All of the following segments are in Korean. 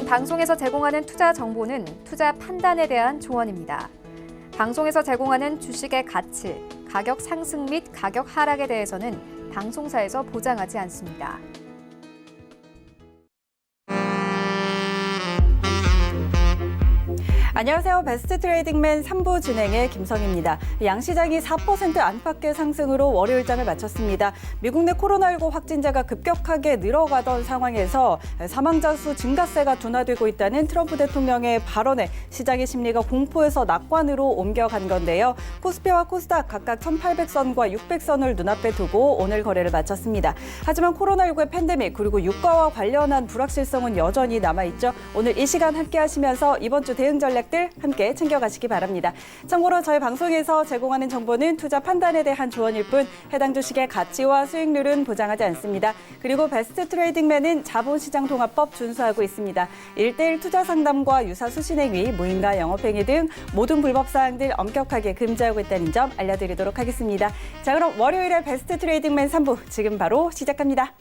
방송에서 제공하는 투자 정보는 투자 판단에 대한 조언입니다. 방송에서 제공하는 주식의 가치, 가격 상승 및 가격 하락에 대해서는 방송사에서 보장하지 않습니다. 안녕하세요. 베스트 트레이딩맨 3부 진행의 김성희입니다. 양시장이 4% 안팎의 상승으로 월요일장을 마쳤습니다. 미국 내 코로나19 확진자가 급격하게 늘어가던 상황에서 사망자 수 증가세가 둔화되고 있다는 트럼프 대통령의 발언에 시장의 심리가 공포에서 낙관으로 옮겨간 건데요. 코스피와 코스닥 각각 1,800선과 600선을 눈앞에 두고 오늘 거래를 마쳤습니다. 하지만 코로나19의 팬데믹 그리고 유가와 관련한 불확실성은 여전히 남아있죠. 오늘 이 시간 함께 하시면서 이번 주 대응 전략 함께 챙겨가시기 바랍니다. 참고로 저희 방송에서 제공하는 정보는 투자 판단에 대한 조언일 뿐 해당 주식의 가치와 수익률은 보장하지 않습니다. 그리고 베스트 트레이딩맨은 자본시장통합법 준수하고 있습니다. 1:1 투자 상담과 유사 수신행위, 무인가 영업행위 등 모든 불법 사항들 엄격하게 금지하고 있다는 점 알려드리도록 하겠습니다. 자, 그럼 월요일의 베스트 트레이딩맨 3부 지금 바로 시작합니다.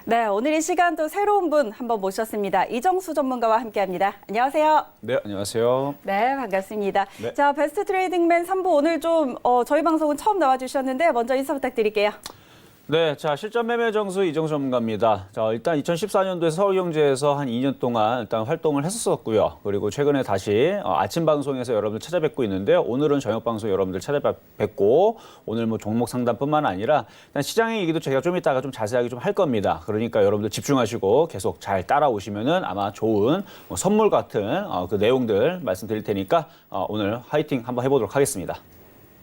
네, 오늘 이 시간 또 새로운 분 한번 모셨습니다. 이정수 전문가와 함께합니다. 안녕하세요. 네, 안녕하세요. 네, 반갑습니다. 네. 자, 베스트 트레이딩맨 3부 오늘 좀 저희 방송은 처음 나와주셨는데 먼저 인사 부탁드릴게요. 네, 자, 실전 매매 정수 이정수 전문가입니다. 자, 일단 2014년도에 서울경제에서 한 2년 동안 일단 활동을 했었고요. 그리고 최근에 다시 아침 방송에서 여러분들 찾아뵙고 있는데요. 오늘은 저녁 방송 여러분들 찾아뵙고 오늘 뭐 종목 상담뿐만 아니라 일단 시장의 얘기도 제가 좀 이따가 좀 자세하게 좀 할 겁니다. 그러니까 여러분들 집중하시고 계속 잘 따라오시면은 아마 좋은 선물 같은 그 내용들 말씀드릴 테니까 오늘 화이팅 한번 해보도록 하겠습니다.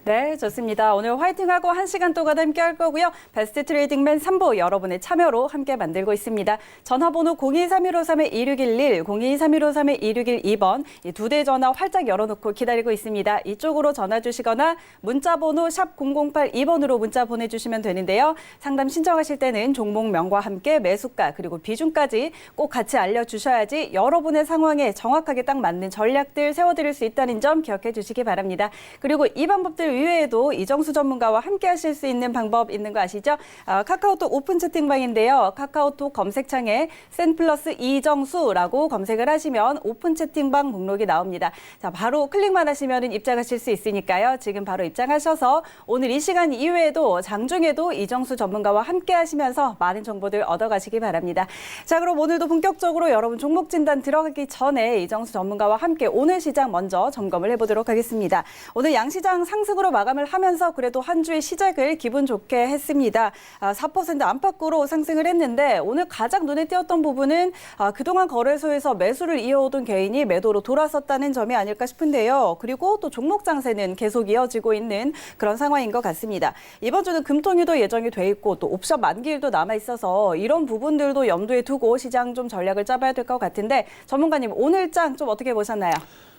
네, 좋습니다. 오늘 화이팅하고 1시간 동안 함께 할 거고요. 베스트 트레이딩맨 3부 여러분의 참여로 함께 만들고 있습니다. 전화번호 023153-2611, 023153-2612번 이 두 대 전화 활짝 열어놓고 기다리고 있습니다. 이쪽으로 전화 주시거나 문자번호 샵 0082번으로 문자 보내주시면 되는데요. 상담 신청하실 때는 종목명과 함께 매수가 그리고 비중까지 꼭 같이 알려주셔야지 여러분의 상황에 정확하게 딱 맞는 전략들 세워드릴 수 있다는 점 기억해 주시기 바랍니다. 그리고 이 방법들 이외에도 이정수 전문가와 함께 하실 수 있는 방법 있는 거 아시죠? 카카오톡 오픈 채팅방인데요. 카카오톡 검색창에 센플러스 이정수라고 검색을 하시면 오픈 채팅방 목록이 나옵니다. 자, 바로 클릭만 하시면 입장하실 수 있으니까요. 지금 바로 입장하셔서 오늘 이 시간 이후에도 장중에도 이정수 전문가와 함께 하시면서 많은 정보들 얻어가시기 바랍니다. 자, 그럼 오늘도 본격적으로 여러분 종목 진단 들어가기 전에 이정수 전문가와 함께 오늘 시장 먼저 점검을 해보도록 하겠습니다. 오늘 양시장 상승으로 마감을 하면서 그래도 한 주의 시작을 기분 좋게 했습니다. 4% 안팎으로 상승을 했는데 오늘 가장 눈에 띄었던 부분은 그동안 거래소에서 매수를 이어오던 개인이 매도로 돌아섰다는 점이 아닐까 싶은데요. 그리고 또 종목 장세는 계속 이어지고 있는 그런 상황인 것 같습니다. 이번 주는 금통유도 예정이 돼 있고 또 옵션 만기일도 남아 있어서 이런 부분들도 염두에 두고 시장 좀 전략을 짜봐야 될 것 같은데 전문가님 오늘 장 좀 어떻게 보셨나요?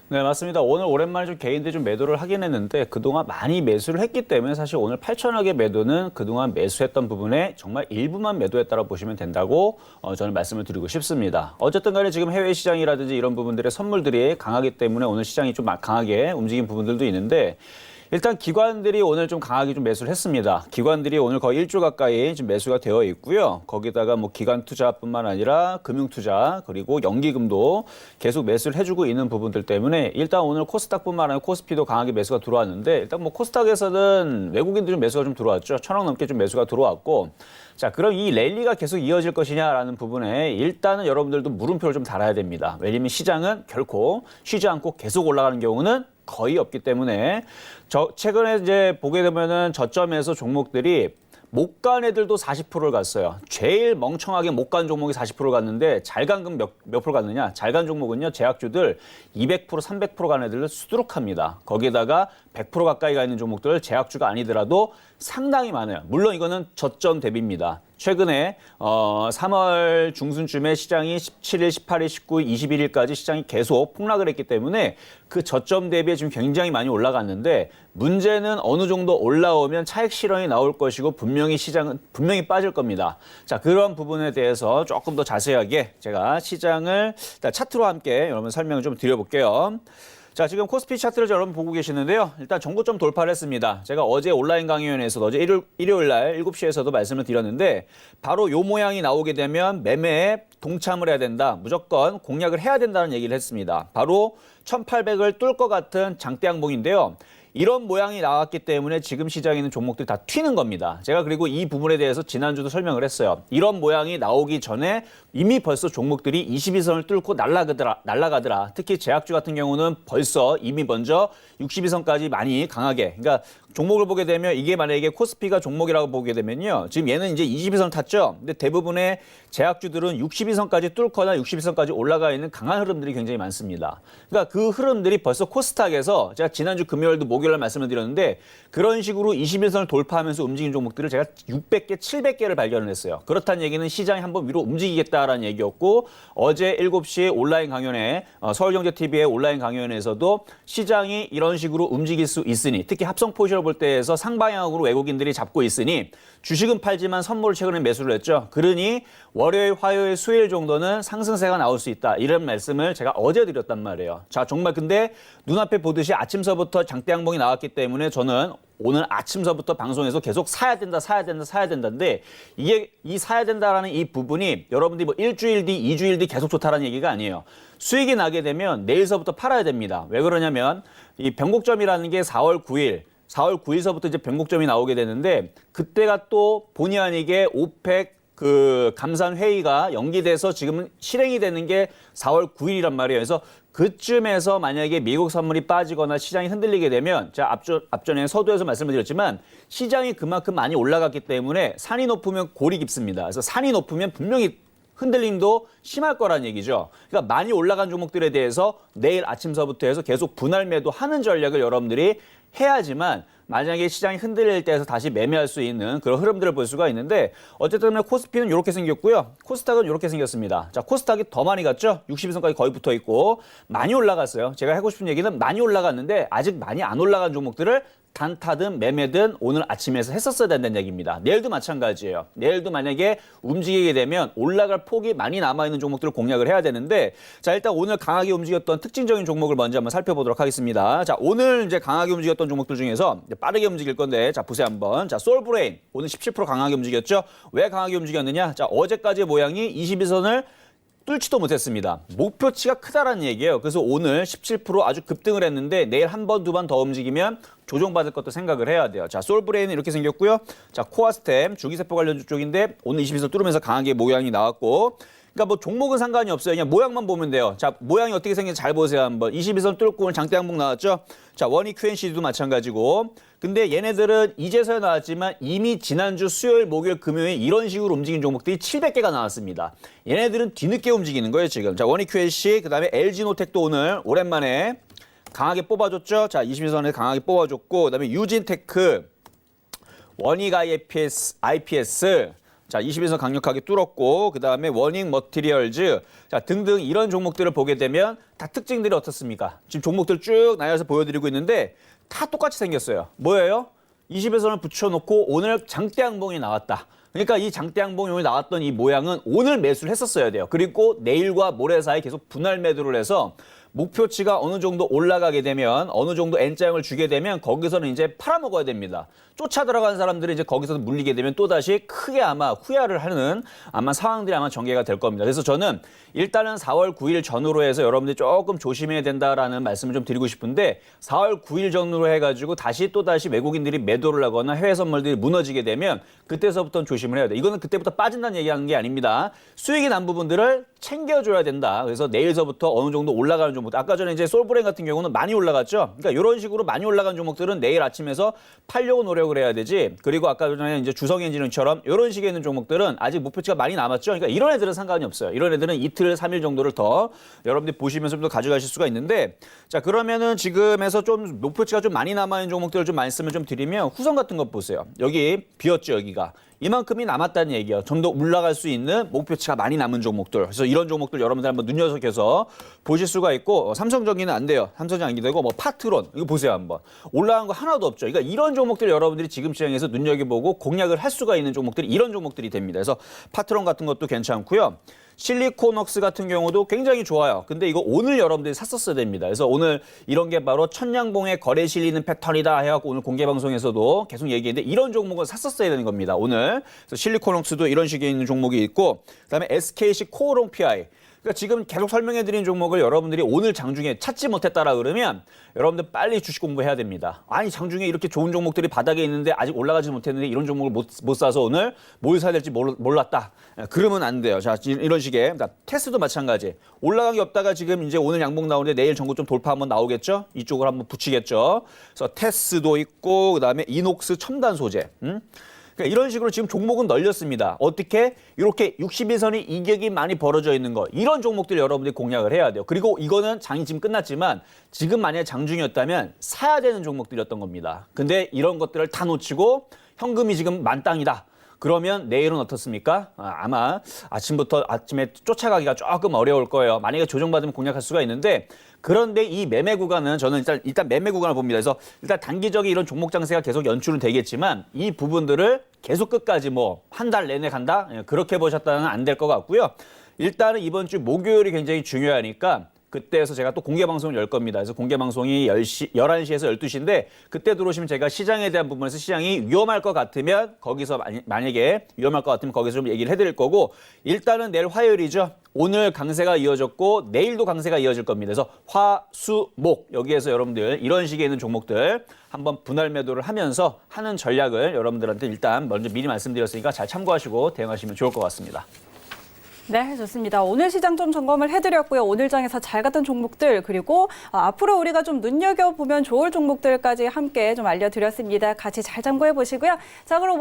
네, 맞습니다. 오늘 오랜만에 좀 개인들이 좀 매도를 하긴 했는데 그동안 많이 매수를 했기 때문에 사실 오늘 8천억의 매도는 그동안 매수했던 부분에 정말 일부만 매도했다고 보시면 된다고 저는 말씀을 드리고 싶습니다. 어쨌든 간에 지금 해외 시장이라든지 이런 부분들의 선물들이 강하기 때문에 오늘 시장이 좀 강하게 움직인 부분들도 있는데 일단 기관들이 오늘 좀 강하게 좀 매수를 했습니다. 기관들이 오늘 거의 1조 가까이 지금 매수가 되어 있고요. 거기다가 뭐 기관 투자뿐만 아니라 금융 투자 그리고 연기금도 계속 매수를 해주고 있는 부분들 때문에 일단 오늘 코스닥뿐만 아니라 코스피도 강하게 매수가 들어왔는데 일단 뭐 코스닥에서는 외국인들 좀 매수가 좀 들어왔죠. 1,000억 넘게 좀 매수가 들어왔고 자, 그럼 이 랠리가 계속 이어질 것이냐라는 부분에 일단은 여러분들도 물음표를 좀 달아야 됩니다. 왜냐면 시장은 결코 쉬지 않고 계속 올라가는 경우는 거의 없기 때문에 최근에 이제 보게 되면은 저점에서 종목들이 못 간 애들도 40%를 갔어요. 제일 멍청하게 못 간 종목이 40%를 갔는데 잘 간 건 몇 프로 갔느냐? 잘 간 종목은요. 제약주들 200%, 300% 간 애들을 수두룩합니다. 거기다가 100% 가까이 가 있는 종목들 제약주가 아니더라도 상당히 많아요. 물론 이거는 저점 대비입니다. 최근에 3월 중순쯤에 시장이 17일, 18일, 19일, 21일까지 시장이 계속 폭락을 했기 때문에 그 저점 대비에 지금 굉장히 많이 올라갔는데 문제는 어느 정도 올라오면 차익 실현이 나올 것이고 분명히 시장은 분명히 빠질 겁니다. 자, 그런 부분에 대해서 조금 더 자세하게 제가 시장을 일단 차트로 함께 여러분 설명을 좀 드려볼게요. 자, 지금 코스피 차트를 여러분 보고 계시는데요. 일단 정고점 돌파를 했습니다. 제가 어제 온라인 강의원에서도 어제 일요일 날 7시에서도 말씀을 드렸는데 바로 요 모양이 나오게 되면 매매에 동참을 해야 된다. 무조건 공략을 해야 된다는 얘기를 했습니다. 바로 1800을 뚫을 것 같은 장대 양봉인데요. 이런 모양이 나왔기 때문에 지금 시장에 있는 종목들이 다 튀는 겁니다. 제가 그리고 이 부분에 대해서 지난주도 설명을 했어요. 이런 모양이 나오기 전에 이미 벌써 종목들이 22선을 뚫고 날아가더라. 특히 제약주 같은 경우는 벌써 이미 먼저 62선까지 많이 강하게, 그러니까 종목을 보게 되면 이게 만약에 코스피가 종목이라고 보게 되면요. 지금 얘는 이제 22선 탔죠. 근데 대부분의 제약주들은 62선까지 뚫거나 62선까지 올라가 있는 강한 흐름들이 굉장히 많습니다. 그러니까 그 흐름들이 벌써 코스닥에서 제가 지난주 금요일도 목요일날 말씀을 드렸는데 그런 식으로 21선을 돌파하면서 움직인 종목들을 제가 600개, 700개를 발견을 했어요. 그렇다는 얘기는 시장이 한번 위로 움직이겠다라는 얘기였고 어제 7시 온라인 강연에 서울경제TV의 온라인 강연에서도 시장이 이런 식으로 움직일 수 있으니 특히 합성 포지션을 볼 때에서 상방향으로 외국인들이 잡고 있으니 주식은 팔지만 선물을 최근에 매수를 했죠. 그러니 월요일, 화요일, 수요일 정도는 상승세가 나올 수 있다. 이런 말씀을 제가 어제 드렸단 말이에요. 자, 정말 근데 눈앞에 보듯이 아침서부터 장대 양봉이 나왔기 때문에 저는 오늘 아침서부터 방송에서 계속 사야 된다인데 이게 이 사야 된다라는 이 부분이 여러분들이 뭐 일주일 뒤, 2주일 뒤 계속 좋다라는 얘기가 아니에요. 수익이 나게 되면 내일서부터 팔아야 됩니다. 왜 그러냐면 이 변곡점이라는 게 4월 9일서부터 이제 변곡점이 나오게 되는데 그때가 또 본의 아니게 오펙 감산 회의가 연기돼서 지금은 실행이 되는 게 4월 9일이란 말이에요. 그래서 그쯤에서 만약에 미국 선물이 빠지거나 시장이 흔들리게 되면 제가 앞전에 서두에서 말씀을 드렸지만 시장이 그만큼 많이 올라갔기 때문에 산이 높으면 골이 깊습니다. 그래서 산이 높으면 분명히 흔들림도 심할 거란 얘기죠. 그러니까 많이 올라간 종목들에 대해서 내일 아침서부터 해서 계속 분할 매도하는 전략을 여러분들이 해야지만 만약에 시장이 흔들릴 때에서 다시 매매할 수 있는 그런 흐름들을 볼 수가 있는데 어쨌든 코스피는 이렇게 생겼고요. 코스닥은 이렇게 생겼습니다. 자, 코스닥이 더 많이 갔죠? 62선까지 거의 붙어 있고 많이 올라갔어요. 제가 하고 싶은 얘기는 많이 올라갔는데 아직 많이 안 올라간 종목들을 단타든 매매든 오늘 아침에서 했었어야 된다는 얘기입니다. 내일도 마찬가지예요. 내일도 만약에 움직이게 되면 올라갈 폭이 많이 남아있는 종목들을 공략을 해야 되는데 자, 일단 오늘 강하게 움직였던 특징적인 종목을 먼저 한번 살펴보도록 하겠습니다. 자, 오늘 이제 강하게 움직였던 종목들 중에서 빠르게 움직일 건데 자, 보세요 한번. 자, 솔브레인 오늘 17% 강하게 움직였죠. 왜 강하게 움직였느냐? 자, 어제까지의 모양이 22선을 뚫지도 못했습니다. 목표치가 크다라는 얘기예요. 그래서 오늘 17% 아주 급등을 했는데 내일 한 번, 두 번 더 움직이면 조정받을 것도 생각을 해야 돼요. 자, 솔브레인은 이렇게 생겼고요. 자, 코아스템 주기세포 관련주 쪽인데 오늘 22선 뚫으면서 강하게 모양이 나왔고 그러니까 뭐 종목은 상관이 없어요. 그냥 모양만 보면 돼요. 자, 모양이 어떻게 생긴지 잘 보세요 한번. 22선 뚫고 오늘 장대 양봉 나왔죠. 자, 원익 QNC도 마찬가지고. 근데 얘네들은 이제서야 나왔지만 이미 지난주 수요일, 목요일, 금요일 이런 식으로 움직인 종목들이 700개가 나왔습니다. 얘네들은 뒤늦게 움직이는 거예요 지금. 자, 원익 QNC 그다음에 LG노텍도 오늘 오랜만에 강하게 뽑아줬죠. 자, 22선에 강하게 뽑아줬고 그다음에 유진테크, 원익 IPS 자, 21선 강력하게 뚫었고 그다음에 원익 머티리얼즈 자, 등등 이런 종목들을 보게 되면 다 특징들이 어떻습니까? 지금 종목들 쭉 나열해서 보여드리고 있는데 다 똑같이 생겼어요. 뭐예요? 20에선을 붙여놓고 오늘 장대 양봉이 나왔다. 그러니까 이 장대 양봉이 오늘 나왔던 이 모양은 오늘 매수를 했었어야 돼요. 그리고 내일과 모레 사이 계속 분할 매도를 해서 목표치가 어느 정도 올라가게 되면 어느 정도 N자형을 주게 되면 거기서는 이제 팔아먹어야 됩니다. 쫓아 들어간 사람들이 이제 거기서 물리게 되면 또다시 크게 아마 후회를 하는 아마 상황들이 아마 전개가 될 겁니다. 그래서 저는 일단은 4월 9일 전후로 해서 여러분들이 조금 조심해야 된다라는 말씀을 좀 드리고 싶은데 4월 9일 전후로 해가지고 또다시 외국인들이 매도를 하거나 해외 선물들이 무너지게 되면 그때서부터는 조심을 해야 돼. 이거는 그때부터 빠진다는 얘기하는 게 아닙니다. 수익이 난 부분들을 챙겨줘야 된다. 그래서 내일서부터 어느 정도 올라가는 종목. 아까 전에 이제 솔브레인 같은 경우는 많이 올라갔죠. 그러니까 이런 식으로 많이 올라간 종목들은 내일 아침에서 팔려고 노력을 해야 되지. 그리고 아까 전에 이제 주성엔지니어처럼 이런 식의 있는 종목들은 아직 목표치가 많이 남았죠. 그러니까 이런 애들은 상관이 없어요. 이런 애들은 이틀, 3일 정도를 더 여러분들이 보시면서 좀 더 가져가실 수가 있는데 자, 그러면은 지금에서 좀 목표치가 좀 많이 남아있는 종목들을 좀 말씀을 좀 드리면 후성 같은 것 보세요. 여기 비었죠, 여기가. 이만큼이 남았다는 얘기예요. 좀 더 올라갈 수 있는 목표치가 많이 남은 종목들. 그래서 이런 종목들 여러분들 한번 눈여겨서 보실 수가 있고 삼성전기는 안 돼요. 삼성전기 안 되고 뭐 파트론 이거 보세요 한번. 올라간 거 하나도 없죠. 그러니까 이런 종목들 여러분들이 지금 시장에서 눈여겨보고 공략을 할 수가 있는 종목들이 이런 종목들이 됩니다. 그래서 파트론 같은 것도 괜찮고요. 실리콘웍스 같은 경우도 굉장히 좋아요. 근데 이거 오늘 여러분들이 샀었어야 됩니다. 그래서 오늘 이런 게 바로 천냥봉에 거래 실리는 패턴이다 해갖고 오늘 공개 방송에서도 계속 얘기했는데 이런 종목은 샀었어야 되는 겁니다. 오늘. 그래서 실리콘웍스도 이런 식의 있는 종목이 있고 그다음에 SKC 코오롱 PI. 그러니까 지금 계속 설명해드린 종목을 여러분들이 오늘 장중에 찾지 못했다라 그러면 여러분들 빨리 주식 공부해야 됩니다. 아니 장중에 이렇게 좋은 종목들이 바닥에 있는데 아직 올라가지 못했는데 이런 종목을 못 사서 오늘 뭘 사야 될지 몰랐다. 그러면 안 돼요. 자 이런 식의 그러니까 테스도 마찬가지. 올라간 게 없다가 지금 이제 오늘 양봉 나오는데 내일 전고점 돌파 한번 나오겠죠. 이쪽을 한번 붙이겠죠. 그래서 테스도 있고 그다음에 이녹스 첨단 소재. 그러니까 이런 식으로 지금 종목은 널렸습니다. 어떻게? 이렇게 61선이 이격이 많이 벌어져 있는 거. 이런 종목들 여러분들이 공략을 해야 돼요. 그리고 이거는 장이 지금 끝났지만 지금 만약에 장중이었다면 사야 되는 종목들이었던 겁니다. 근데 이런 것들을 다 놓치고 현금이 지금 만땅이다. 그러면 내일은 어떻습니까? 아마 아침에 쫓아가기가 조금 어려울 거예요. 만약에 조정받으면 공략할 수가 있는데 그런데 이 매매 구간은 저는 일단 매매 구간을 봅니다. 그래서 일단 단기적인 이런 종목 장세가 계속 연출은 되겠지만 이 부분들을 계속 끝까지 뭐 한 달 내내 간다? 그렇게 보셨다는 안 될 것 같고요. 일단은 이번 주 목요일이 굉장히 중요하니까 그때에서 제가 또 공개 방송을 열 겁니다. 그래서 공개 방송이 11시에서 12시인데 그때 들어오시면 제가 시장에 대한 부분에서 시장이 위험할 것 같으면 거기서 만약에 위험할 것 같으면 거기서 좀 얘기를 해드릴 거고 일단은 내일 화요일이죠. 오늘 강세가 이어졌고 내일도 강세가 이어질 겁니다. 그래서 화, 수, 목 여기에서 여러분들 이런 식의 있는 종목들 한번 분할 매도를 하면서 하는 전략을 여러분들한테 일단 먼저 미리 말씀드렸으니까 잘 참고하시고 대응하시면 좋을 것 같습니다. 네, 좋습니다. 오늘 시장 좀 점검을 해드렸고요. 오늘 장에서 잘 갔던 종목들 그리고 앞으로 우리가 좀 눈여겨보면 좋을 종목들까지 함께 좀 알려드렸습니다. 같이 잘 참고해 보시고요. 자, 그럼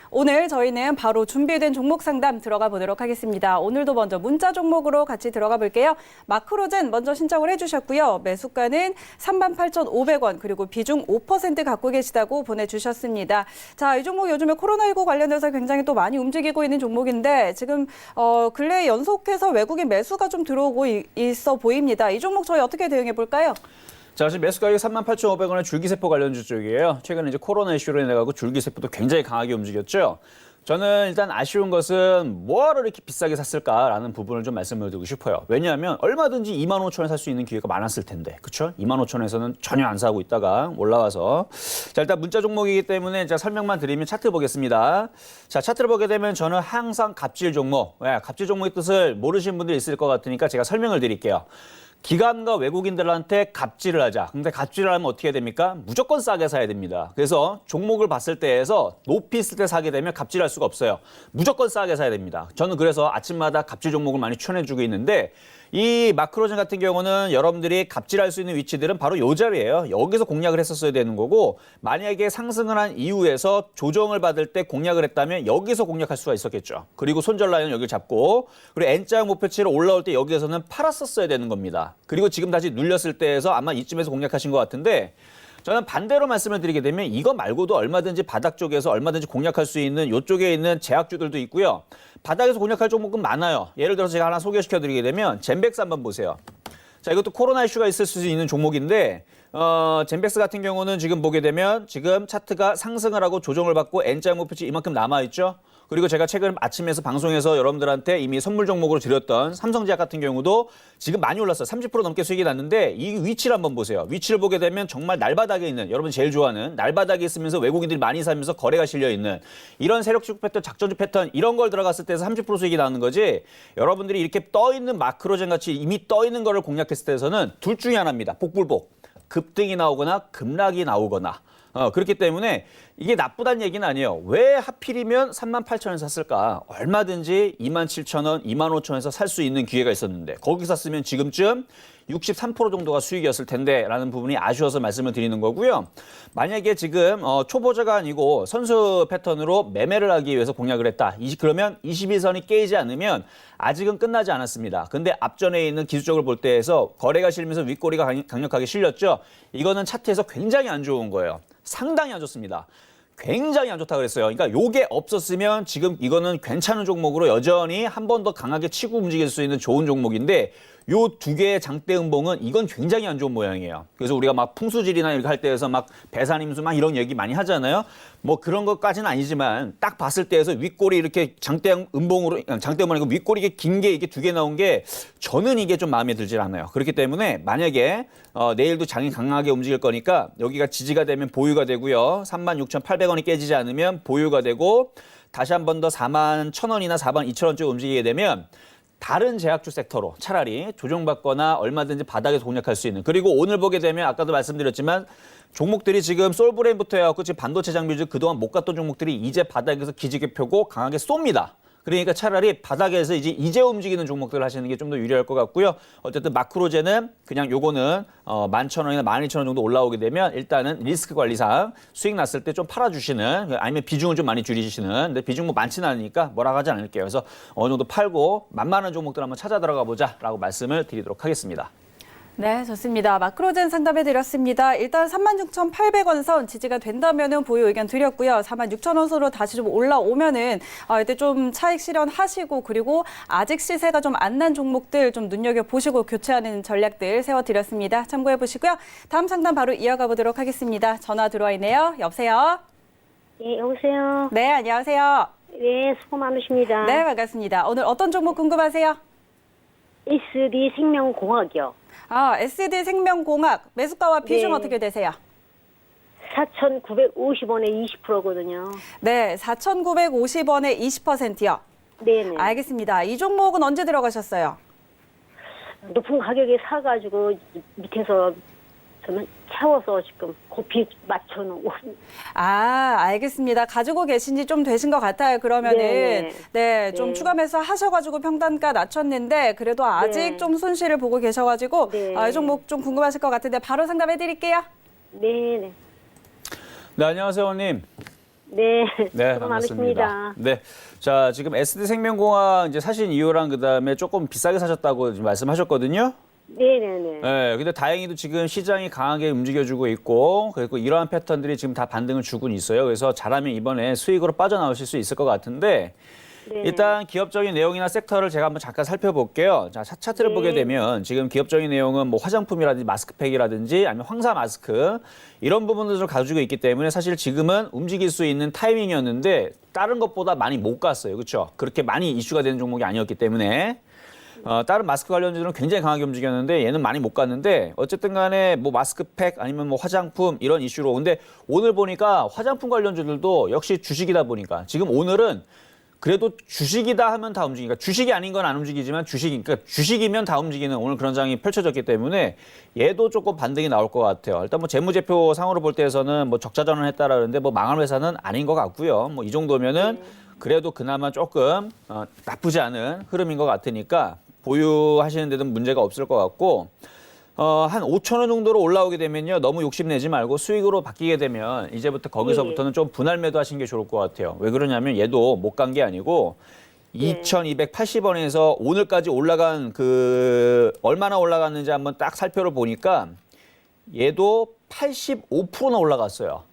오늘 저희는 바로 준비된 종목 상담 들어가 보도록 하겠습니다. 오늘도 먼저 문자 종목으로 같이 들어가 볼게요. 마크로젠 먼저 신청을 해주셨고요. 매수가는 38,500원 그리고 비중 5% 갖고 계시다고 보내주셨습니다. 자, 이 종목 요즘에 코로나19 관련해서 굉장히 또 많이 움직이고 있는 종목인데 지금 근래에 연속해서 외국인 매수가 좀 들어오고 있어 보입니다. 이 종목 저희 어떻게 대응해 볼까요? 자, 지금 매수 가격이 38,500원의 줄기세포 관련주 쪽이에요. 최근에 이제 코로나 이슈로 인해 가지고 줄기세포도 굉장히 강하게 움직였죠. 저는 일단 아쉬운 것은 뭐하러 이렇게 비싸게 샀을까라는 부분을 좀 말씀을 드리고 싶어요. 왜냐하면 얼마든지 25,000원에 살 수 있는 기회가 많았을 텐데. 그렇죠? 25,000원에서는 전혀 안 사고 있다가 올라와서. 자, 일단 문자 종목이기 때문에 제가 설명만 드리면 차트 보겠습니다. 자, 차트를 보게 되면 저는 항상 갑질 종목. 갑질 종목의 뜻을 모르시는 분들이 있을 것 같으니까 제가 설명을 드릴게요. 기관과 외국인들한테 갑질을 하자. 근데 갑질을 하면 어떻게 됩니까? 무조건 싸게 사야 됩니다. 그래서 종목을 봤을 때에서 높이 있을 때 사게 되면 갑질할 수가 없어요. 무조건 싸게 사야 됩니다. 저는 그래서 아침마다 갑질 종목을 많이 추천해주고 있는데 이 마크로젠 같은 경우는 여러분들이 갑질할 수 있는 위치들은 바로 이 자리예요. 여기서 공략을 했었어야 되는 거고 만약에 상승을 한 이후에서 조정을 받을 때 공략을 했다면 여기서 공략할 수가 있었겠죠. 그리고 손절 라인은 여기를 잡고 그리고 N자 목표치로 올라올 때 여기에서는 팔았었어야 되는 겁니다. 그리고 지금 다시 눌렸을 때에서 아마 이쯤에서 공략하신 것 같은데 저는 반대로 말씀을 드리게 되면 이거 말고도 얼마든지 바닥 쪽에서 얼마든지 공략할 수 있는 이쪽에 있는 제약주들도 있고요. 바닥에서 공략할 종목은 많아요. 예를 들어서 제가 하나 소개시켜 드리게 되면 젠백스 한번 보세요. 자, 이것도 코로나 이슈가 있을 수 있는 종목인데 젠백스 같은 경우는 지금 보게 되면 지금 차트가 상승을 하고 조정을 받고 N자 목표치 이만큼 남아있죠. 그리고 제가 최근 아침에서 방송에서 여러분들한테 이미 선물 종목으로 드렸던 삼성제약 같은 경우도 지금 많이 올랐어요. 30% 넘게 수익이 났는데 이 위치를 한번 보세요. 위치를 보게 되면 정말 날바닥에 있는 여러분이 제일 좋아하는 날바닥에 있으면서 외국인들이 많이 사면서 거래가 실려있는 이런 세력주 패턴, 작전주 패턴 이런 걸 들어갔을 때에서 30% 수익이 나는 거지 여러분들이 이렇게 떠있는 마크로젠 같이 이미 떠있는 거를 공략했을 때에서는 둘 중에 하나입니다. 복불복. 급등이 나오거나 급락이 나오거나 그렇기 때문에 이게 나쁘다는 얘기는 아니에요. 왜 하필이면 38,000원에 샀을까? 얼마든지 27,000원, 25,000원에서 살 수 있는 기회가 있었는데 거기 샀으면 지금쯤 63% 정도가 수익이었을 텐데 라는 부분이 아쉬워서 말씀을 드리는 거고요. 만약에 지금 초보자가 아니고 선수 패턴으로 매매를 하기 위해서 공략을 했다. 그러면 21선이 깨지지 않으면 아직은 끝나지 않았습니다. 근데 앞전에 있는 기술적으로 볼 때에서 거래가 실리면서 윗꼬리가 강력하게 실렸죠. 이거는 차트에서 굉장히 안 좋은 거예요. 상당히 안 좋습니다. 굉장히 안 좋다 그랬어요. 그러니까 요게 없었으면 지금 이거는 괜찮은 종목으로 여전히 한 번 더 강하게 치고 움직일 수 있는 좋은 종목인데 요 두 개의 장대 음봉은 이건 굉장히 안 좋은 모양이에요. 그래서 우리가 막 풍수질이나 이렇게 할 때에서 막 배산임수 막 이런 얘기 많이 하잖아요. 뭐 그런 것까지는 아니지만 딱 봤을 때에서 윗골이 이렇게 장대 음봉으로 장대 음봉 아니고 윗골이 이게 긴 게 이게 두 개 나온 게 저는 이게 좀 마음에 들질 않아요. 그렇기 때문에 만약에 내일도 장이 강하게 움직일 거니까 여기가 지지가 되면 보유가 되고요. 36,800원이 깨지지 않으면 보유가 되고 다시 한 번 더 41,000원이나 42,000원쯤 움직이게 되면 다른 제약주 섹터로 차라리 조정받거나 얼마든지 바닥에서 공략할 수 있는. 그리고 오늘 보게 되면 아까도 말씀드렸지만 종목들이 지금 솔브레인부터 해갖고 지금 반도체 장비주 그동안 못 갔던 종목들이 이제 바닥에서 기지개 펴고 강하게 쏩니다. 그러니까 차라리 바닥에서 이제 움직이는 종목들을 하시는 게 좀 더 유리할 것 같고요. 어쨌든 마크로제는 그냥 요거는 11,000원이나 12,000원 정도 올라오게 되면 일단은 리스크 관리상 수익 났을 때 좀 팔아주시는 아니면 비중을 좀 많이 줄이시는 근데 비중 뭐 많지는 않으니까 뭐라고 하지 않을게요. 그래서 어느 정도 팔고 만만한 종목들 한번 찾아 들어가 보자라고 말씀을 드리도록 하겠습니다. 네, 좋습니다. 마크로젠 상담해 드렸습니다. 일단 36,800원 선 지지가 된다면은 보유 의견 드렸고요. 46,000원 선으로 다시 좀 올라오면은 이때 좀 차익 실현하시고 그리고 아직 시세가 좀 안 난 종목들 좀 눈여겨 보시고 교체하는 전략들 세워 드렸습니다. 참고해 보시고요. 다음 상담 바로 이어가 보도록 하겠습니다. 전화 들어와 있네요. 여보세요? 예, 여보세요. 네, 안녕하세요. 네, 수고 많으십니다. 네, 반갑습니다. 오늘 어떤 종목 궁금하세요? SD 생명공학이요. SD 생명공학 매수가와 비중 네. 어떻게 되세요? 4,950원에 20%거든요. 네, 4,950원에 20%요. 네네. 알겠습니다. 이 종목은 언제 들어가셨어요? 높은 가격에 사가지고 밑에서 저는 채워서 지금 고피 맞춰놓고. 알겠습니다. 가지고 계신 지 좀 되신 것 같아요. 그러면은 네네. 네, 좀 네. 추가 매수 하셔가지고 평단가 낮췄는데 그래도 아직 네. 좀 손실을 보고 계셔가지고 네. 이 종목 좀 궁금하실 것 같은데 바로 상담해드릴게요. 네네. 네, 안녕하세요, 원님. 네. 네, 수고 반갑습니다. 많으십니다. 네, 자 지금 SD 생명공학 이제 사신 이유랑 그다음에 조금 비싸게 사셨다고 지금 말씀하셨거든요. 네네네. 네, 근데 다행히도 지금 시장이 강하게 움직여주고 있고 그리고 이러한 패턴들이 지금 다 반등을 주고는 있어요. 그래서 잘하면 이번에 수익으로 빠져나오실 수 있을 것 같은데 네. 일단 기업적인 내용이나 섹터를 제가 한번 잠깐 살펴볼게요. 자, 차트를 네. 보게 되면 지금 기업적인 내용은 뭐 화장품이라든지 마스크팩이라든지 아니면 황사 마스크 이런 부분들을 가지고 있기 때문에 사실 지금은 움직일 수 있는 타이밍이었는데 다른 것보다 많이 못 갔어요. 그렇죠? 그렇게 많이 이슈가 되는 종목이 아니었기 때문에 다른 마스크 관련주들은 굉장히 강하게 움직였는데 얘는 많이 못 갔는데 어쨌든 간에 뭐 마스크팩 아니면 뭐 화장품 이런 이슈로 근데 오늘 보니까 화장품 관련주들도 역시 주식이다 보니까 지금 오늘은 그래도 주식이다 하면 다 움직이니까 주식이 아닌 건 안 움직이지만 그러니까 주식이면 다 움직이는 오늘 그런 장이 펼쳐졌기 때문에 얘도 조금 반등이 나올 것 같아요. 일단 뭐 재무제표 상으로 볼 때에서는 뭐 적자 전환했다라는데 뭐 망한 회사는 아닌 것 같고요. 뭐 이 정도면은 그래도 그나마 조금 나쁘지 않은 흐름인 것 같으니까 보유하시는 데는 문제가 없을 것 같고 한 5,000원 정도로 올라오게 되면요. 너무 욕심내지 말고 수익으로 바뀌게 되면 이제부터 거기서부터는 좀 분할 매도 하시는 게 좋을 것 같아요. 왜 그러냐면 얘도 못 간 게 아니고 2,280원에서 오늘까지 올라간 얼마나 올라갔는지 한번 딱 살펴를 보니까 얘도 85%나 올라갔어요.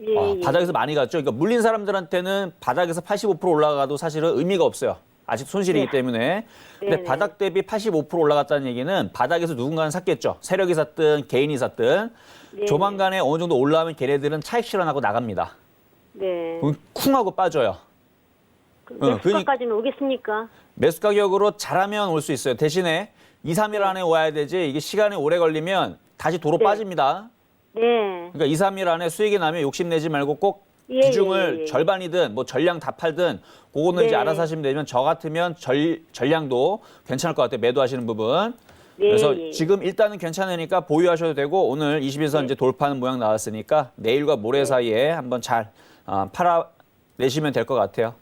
예, 바닥에서 많이 갔죠. 그러니까 물린 사람들한테는 바닥에서 85% 올라가도 사실은 의미가 없어요. 아직 손실이기 때문에. 근데 네네. 바닥 대비 85% 올라갔다는 얘기는 바닥에서 누군가는 샀겠죠. 세력이 샀든 개인이 샀든. 네. 조만간에 어느 정도 올라오면 걔네들은 차익 실현하고 나갑니다. 네. 그럼 쿵 하고 빠져요. 몇 수가까지는 오겠습니까? 매수 가격으로 잘하면 올 수 있어요. 대신에 2, 3일 안에 와야 되지 이게 시간이 오래 걸리면 다시 도로 네. 빠집니다. 네. 그러니까 2, 3일 안에 수익이 나면 욕심내지 말고 꼭 예, 비중을 예. 절반이든 뭐 전량 다 팔든 그거는 이제 네. 알아서 하시면 되면 저 같으면 전량도 괜찮을 것 같아요. 매도하시는 부분. 네, 그래서 예. 지금 일단은 괜찮으니까 보유하셔도 되고 오늘 20일선 네. 이제 돌파하는 모양 나왔으니까 내일과 모레 사이에 한번 잘 팔아내시면 될 것 같아요.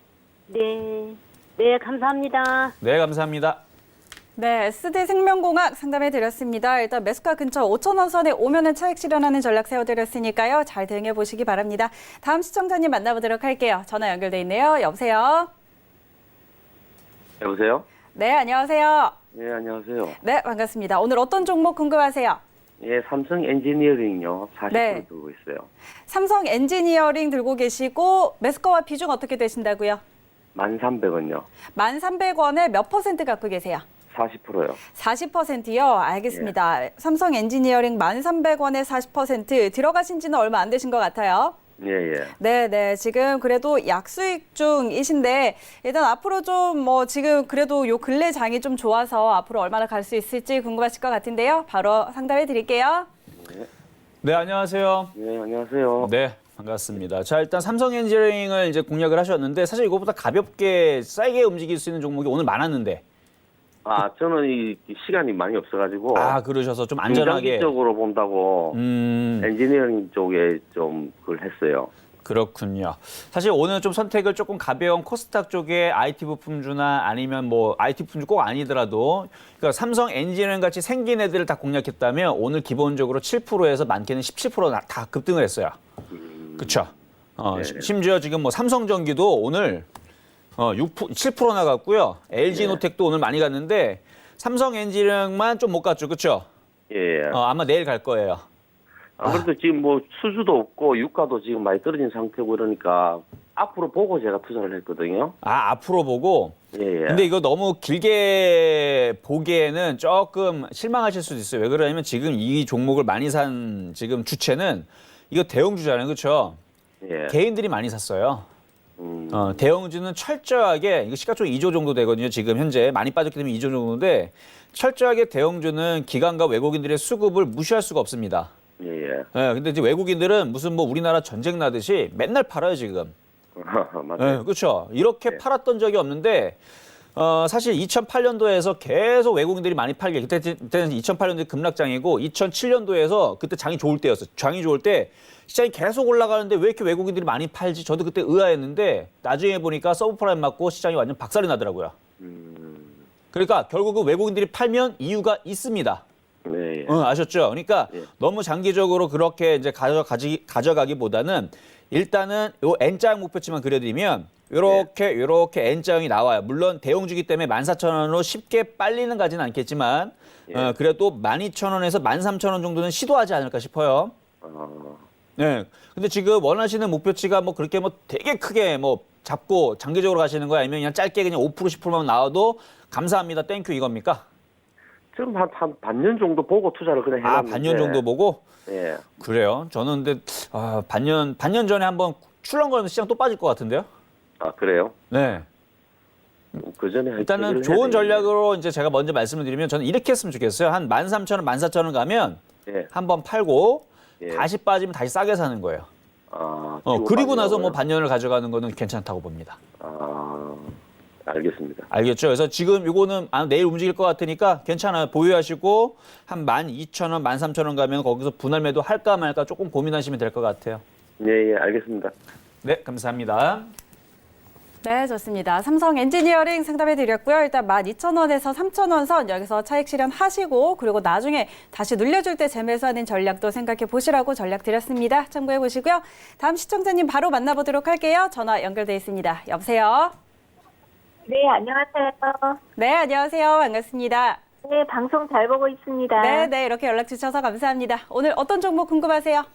네. 네, 감사합니다. 네, 감사합니다. 네, SD 생명공학 상담해 드렸습니다. 일단 매수가 근처 5,000원 선에 오면은 차익 실현하는 전략 세워드렸으니까요. 잘 대응해 보시기 바랍니다. 다음 시청자님 만나보도록 할게요. 전화 연결돼 있네요. 여보세요? 여보세요? 네, 안녕하세요. 네, 안녕하세요. 네, 반갑습니다. 오늘 어떤 종목 궁금하세요? 예, 삼성 엔지니어링요. 40% 네. 들고 있어요. 삼성 엔지니어링 들고 계시고 매수가와 비중 어떻게 되신다고요? 1,300원요. 1,300원에 몇 퍼센트 갖고 계세요? 40%요. 40%요? 알겠습니다. 삼성 엔지니어링 1,300원에 40% 들어가신 지는 얼마 안 되신 것 같아요. 예, 예. 네. 지금 그래도 약수익 중이신데 일단 앞으로 좀 지금 그래도 요 근래 장이 좀 좋아서 앞으로 얼마나 갈 수 있을지 궁금하실 것 같은데요. 바로 상담해 드릴게요. 네, 안녕하세요. 네, 안녕하세요. 네, 반갑습니다. 자, 일단 삼성 엔지니어링을 이제 공략을 하셨는데 사실 이거보다 가볍게 싸게 움직일 수 있는 종목이 오늘 많았는데. 저는 이 시간이 많이 없어가지고. 그러셔서 좀 안전하게. 중장기적으로 본다고 엔지니어링 쪽에 좀 그걸 했어요. 그렇군요. 사실 오늘 좀 선택을 조금 가벼운 코스닥 쪽에 IT 부품주나 아니면 IT 부품주 꼭 아니더라도 그러니까 삼성 엔지니어링 같이 생긴 애들을 다 공략했다면 오늘 기본적으로 7%에서 많게는 17% 다 급등을 했어요. 그렇죠. 심지어 지금 삼성전기도 오늘 7% 나갔고요. LG노텍도 오늘 많이 갔는데 삼성 엔지니어링만 좀 못 갔죠. 그렇죠? 예. 아마 내일 갈 거예요. 아무래도 지금 수주도 없고 유가도 지금 많이 떨어진 상태고 이러니까 앞으로 보고 제가 투자를 했거든요. 앞으로 보고. 예. 근데 이거 너무 길게 보기에는 조금 실망하실 수도 있어요. 왜 그러냐면 지금 이 종목을 많이 산 지금 주체는 이거 대형주잖아요. 그렇죠? 예. 개인들이 많이 샀어요. 대형주는 철저하게 이거 시가총 2조 정도 되거든요. 지금 현재 많이 빠졌기 때문에 2조 정도인데 철저하게 대형주는 기관과 외국인들의 수급을 무시할 수가 없습니다. 예. 근데 이제 외국인들은 무슨 우리나라 전쟁 나듯이 맨날 팔아요, 지금. 맞아요. 그렇죠. 이렇게 팔았던 적이 없는데 사실 2008년도에서 계속 외국인들이 많이 팔게. 그때는 2008년도에 급락장이고 2007년도에서 그때 장이 좋을 때였어요. 장이 좋을 때 시장이 계속 올라가는데 왜 이렇게 외국인들이 많이 팔지? 저도 그때 의아했는데 나중에 보니까 서브프라임 맞고 시장이 완전 박살이 나더라고요. 그러니까 결국은 외국인들이 팔면 이유가 있습니다. 네. 아셨죠? 그러니까 예. 너무 장기적으로 그렇게 이제 가져가기보다는 일단은 요 N자 목표치만 그려드리면 요렇게 N자형이 나와요. 물론 대형주기 때문에 14,000원으로 쉽게 빨리는 가지는 않겠지만 그래도 12,000원에서 13,000원 정도는 시도하지 않을까 싶어요. 네. 근데 지금 원하시는 목표치가 그렇게 되게 크게 잡고 장기적으로 가시는 거야? 아니면 그냥 짧게 그냥 5% 10%만 나와도 감사합니다. 땡큐 이겁니까? 지금 한 반년 정도 보고 투자를 그냥 해놨는데. 반년 정도 보고? 예. 그래요. 저는 근데 반년 전에 한번 출렁거리면 시장 또 빠질 것 같은데요. 그래요? 네. 그 전에 일단은 좋은 전략으로 이제 제가 먼저 말씀을 드리면 저는 이렇게 했으면 좋겠어요. 한 13,000원, 14,000원 가면 예. 한번 팔고 예. 다시 빠지면 다시 싸게 사는 거예요. 치고 그리고 나서 빠지려고요? 반년을 가져가는 거는 괜찮다고 봅니다. 알겠습니다. 알겠죠? 그래서 지금 이거는 내일 움직일 것 같으니까 괜찮아요. 보유하시고 한 12,000원, 13,000원 가면 거기서 분할 매도 할까 말까 조금 고민하시면 될 것 같아요. 예, 알겠습니다. 네, 감사합니다. 네, 좋습니다. 삼성 엔지니어링 상담해 드렸고요. 일단 12,000원에서 3,000원 선 여기서 차익 실현하시고 그리고 나중에 다시 눌려줄 때 재매수하는 전략도 생각해 보시라고 전략 드렸습니다. 참고해 보시고요. 다음 시청자님 바로 만나보도록 할게요. 전화 연결돼 있습니다. 여보세요? 네, 안녕하세요. 네, 안녕하세요. 반갑습니다. 네, 방송 잘 보고 있습니다. 네, 이렇게 연락 주셔서 감사합니다. 오늘 어떤 종목 궁금하세요?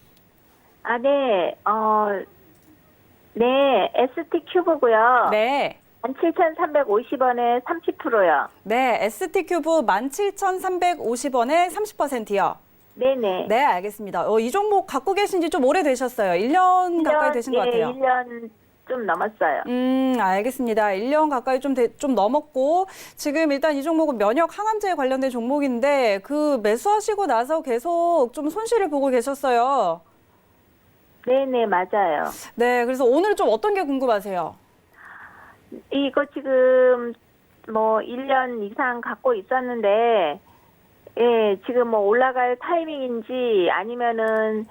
네, ST 큐브고요. 네. 17,350원에 30%요. 네, ST큐브 17,350원에 30%요. 네네. 네, 알겠습니다. 이 종목 갖고 계신 지 좀 오래되셨어요. 1년 가까이 되신 것 같아요. 1년 좀 넘었어요. 알겠습니다. 1년 가까이 좀 넘었고 지금 일단 이 종목은 면역 항암제에 관련된 종목인데 그 매수하시고 나서 계속 좀 손실을 보고 계셨어요. 네네, 맞아요. 네, 그래서 오늘 좀 어떤 게 궁금하세요? 이거 지금 1년 이상 갖고 있었는데, 예, 지금 올라갈 타이밍인지 아니면은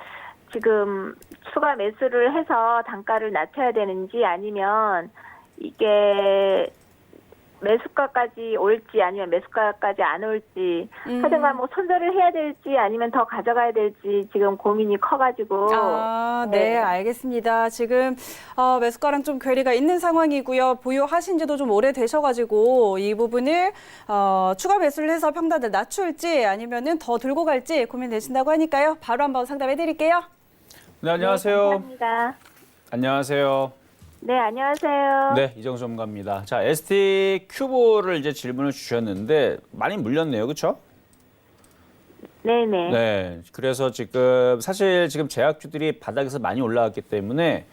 지금 추가 매수를 해서 단가를 낮춰야 되는지 아니면 이게 매수가까지 올지 아니면 매수가까지 안 올지 하여튼간 뭐 손절을 해야 될지 아니면 더 가져가야 될지 지금 고민이 커가지고 네, 알겠습니다. 지금 매수가랑 좀 괴리가 있는 상황이고요. 보유하신 지도 좀 오래되셔가지고 이 부분을 추가 매수를 해서 평단을 낮출지 아니면은 더 들고 갈지 고민되신다고 하니까요. 바로 한번 상담해 드릴게요. 네, 안녕하세요. 감사합니다. 안녕하세요. 네, 안녕하세요. 네, 이정수 전문가입니다. 자, ST 큐브를 이제 질문을 주셨는데 많이 물렸네요, 그렇죠? 네네. 네, 그래서 지금 사실 지금 제약주들이 바닥에서 많이 올라왔기 때문에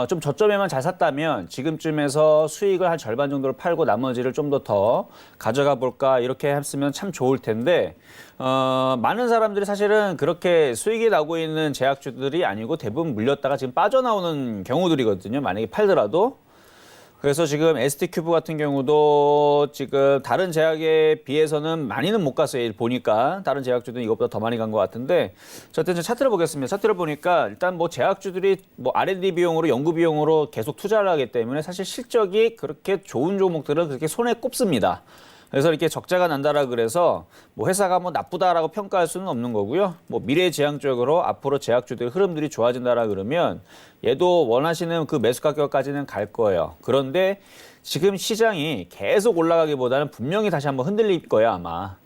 좀 저점에만 잘 샀다면 지금쯤에서 수익을 한 절반 정도를 팔고 나머지를 좀 더 가져가 볼까 이렇게 했으면 참 좋을 텐데 많은 사람들이 사실은 그렇게 수익이 나고 있는 제약주들이 아니고 대부분 물렸다가 지금 빠져나오는 경우들이거든요. 만약에 팔더라도. 그래서 지금 ST큐브 같은 경우도 지금 다른 제약에 비해서는 많이는 못 갔어요. 보니까 다른 제약주들은 이것보다 더 많이 간 것 같은데 자, 일단 차트를 보겠습니다. 차트를 보니까 일단 뭐 제약주들이 뭐 R&D 비용으로 연구 비용으로 계속 투자를 하기 때문에 사실 실적이 그렇게 좋은 종목들은 그렇게 손에 꼽습니다. 그래서 이렇게 적자가 난다라 그래서 뭐 회사가 뭐 나쁘다라고 평가할 수는 없는 거고요. 뭐 미래지향적으로 앞으로 제약주들 흐름들이 좋아진다라 그러면 얘도 원하시는 그 매수 가격까지는 갈 거예요. 그런데 지금 시장이 계속 올라가기보다는 분명히 다시 한번 흔들릴 거예요, 아마.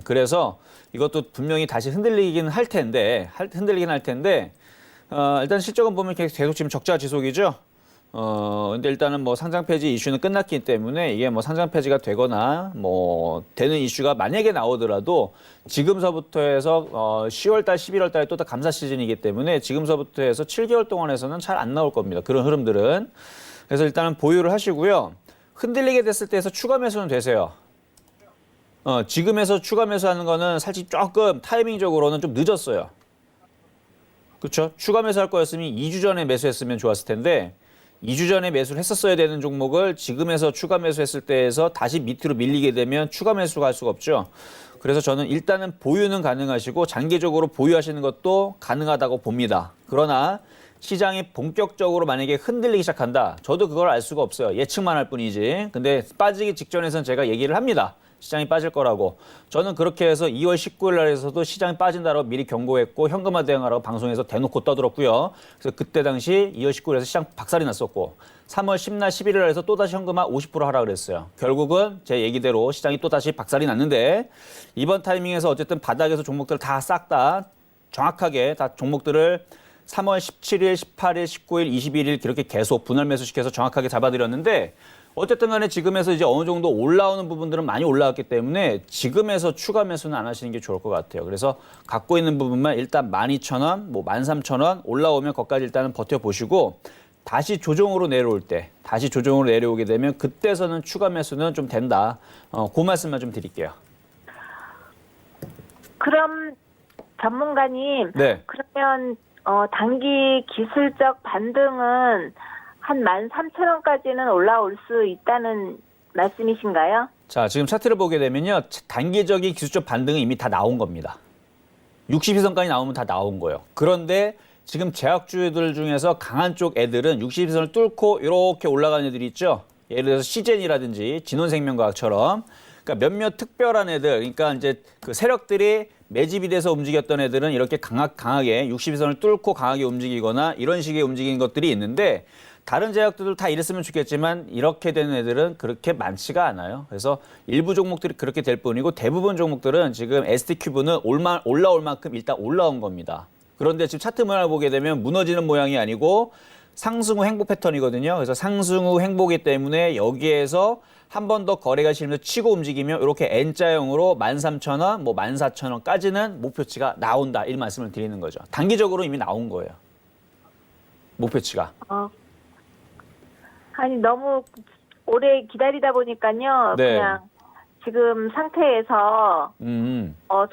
그래서 이것도 분명히 다시 흔들리긴 할 텐데, 일단 실적은 보면 계속 지금 적자 지속이죠. 근데 일단은 뭐 상장 폐지 이슈는 끝났기 때문에 이게 뭐 상장 폐지가 되거나 뭐 되는 이슈가 만약에 나오더라도 지금서부터 해서 10월달, 11월달에 또 감사 시즌이기 때문에 지금서부터 해서 7개월 동안에서는 잘 안 나올 겁니다. 그런 흐름들은. 그래서 일단은 보유를 하시고요. 흔들리게 됐을 때에서 추가 매수는 되세요. 지금에서 추가 매수하는 거는 사실 조금 타이밍적으로는 좀 늦었어요. 그렇죠? 추가 매수할 거였으면 2주 전에 매수했으면 좋았을 텐데 2주 전에 매수를 했었어야 되는 종목을 지금에서 추가 매수했을 때에서 다시 밑으로 밀리게 되면 추가 매수가 할 수가 없죠. 그래서 저는 일단은 보유는 가능하시고 장기적으로 보유하시는 것도 가능하다고 봅니다. 그러나 시장이 본격적으로 만약에 흔들리기 시작한다. 저도 그걸 알 수가 없어요. 예측만 할 뿐이지. 근데 빠지기 직전에선 제가 얘기를 합니다. 시장이 빠질 거라고. 저는 그렇게 해서 2월 19일 날에서도 시장이 빠진다라고 미리 경고했고 현금화 대응하라고 방송에서 대놓고 떠들었고요. 그래서 그때 당시 2월 19일에서 시장 박살이 났었고 3월 10날 11일 날에서 또다시 현금화 50% 하라 그랬어요. 결국은 제 얘기대로 시장이 또다시 박살이 났는데 이번 타이밍에서 어쨌든 바닥에서 종목들 다 싹 다 정확하게 다 종목들을 3월 17일, 18일, 19일, 21일 이렇게 계속 분할 매수시켜서 정확하게 잡아드렸는데 어쨌든 간에 지금에서 이제 어느 정도 올라오는 부분들은 많이 올라왔기 때문에 지금에서 추가 매수는 안 하시는 게 좋을 것 같아요. 그래서 갖고 있는 부분만 일단 12,000원, 뭐 13,000원 올라오면 거기까지 일단은 버텨보시고 다시 조정으로 내려올 때, 다시 조정으로 내려오게 되면 그때서는 추가 매수는 좀 된다. 그 말씀만 좀 드릴게요. 그럼 전문가님, 네. 그러면 단기 기술적 반등은 한 13,000원까지는 올라올 수 있다는 말씀이신가요? 자, 지금 차트를 보게 되면요. 단기적인 기술적 반등은 이미 다 나온 겁니다. 62선까지 나오면 다 나온 거예요. 그런데 지금 제약주들 중에서 강한 쪽 애들은 62선을 뚫고 이렇게 올라가는 애들이 있죠. 예를 들어서 시젠이라든지 진원생명과학처럼 그러니까 몇몇 특별한 애들, 그러니까 이제 그 세력들이 매집이 돼서 움직였던 애들은 이렇게 강하게 62선을 뚫고 강하게 움직이거나 이런 식의 움직이는 것들이 있는데 다른 제약들도 다 이랬으면 좋겠지만 이렇게 되는 애들은 그렇게 많지가 않아요. 그래서 일부 종목들이 그렇게 될 뿐이고 대부분 종목들은 지금 ST큐브는 올라올 만큼 일단 올라온 겁니다. 그런데 지금 차트 모양을 보게 되면 무너지는 모양이 아니고 상승 후 행복 패턴이거든요. 그래서 상승 후 행보기 때문에 여기에서 한 번 더 거래가 실면서 치고 움직이면 이렇게 N자형으로 13,000원, 뭐 14,000원까지는 목표치가 나온다. 이 말씀을 드리는 거죠. 단기적으로 이미 나온 거예요. 목표치가. 아니 너무 오래 기다리다 보니까요. 네. 그냥 지금 상태에서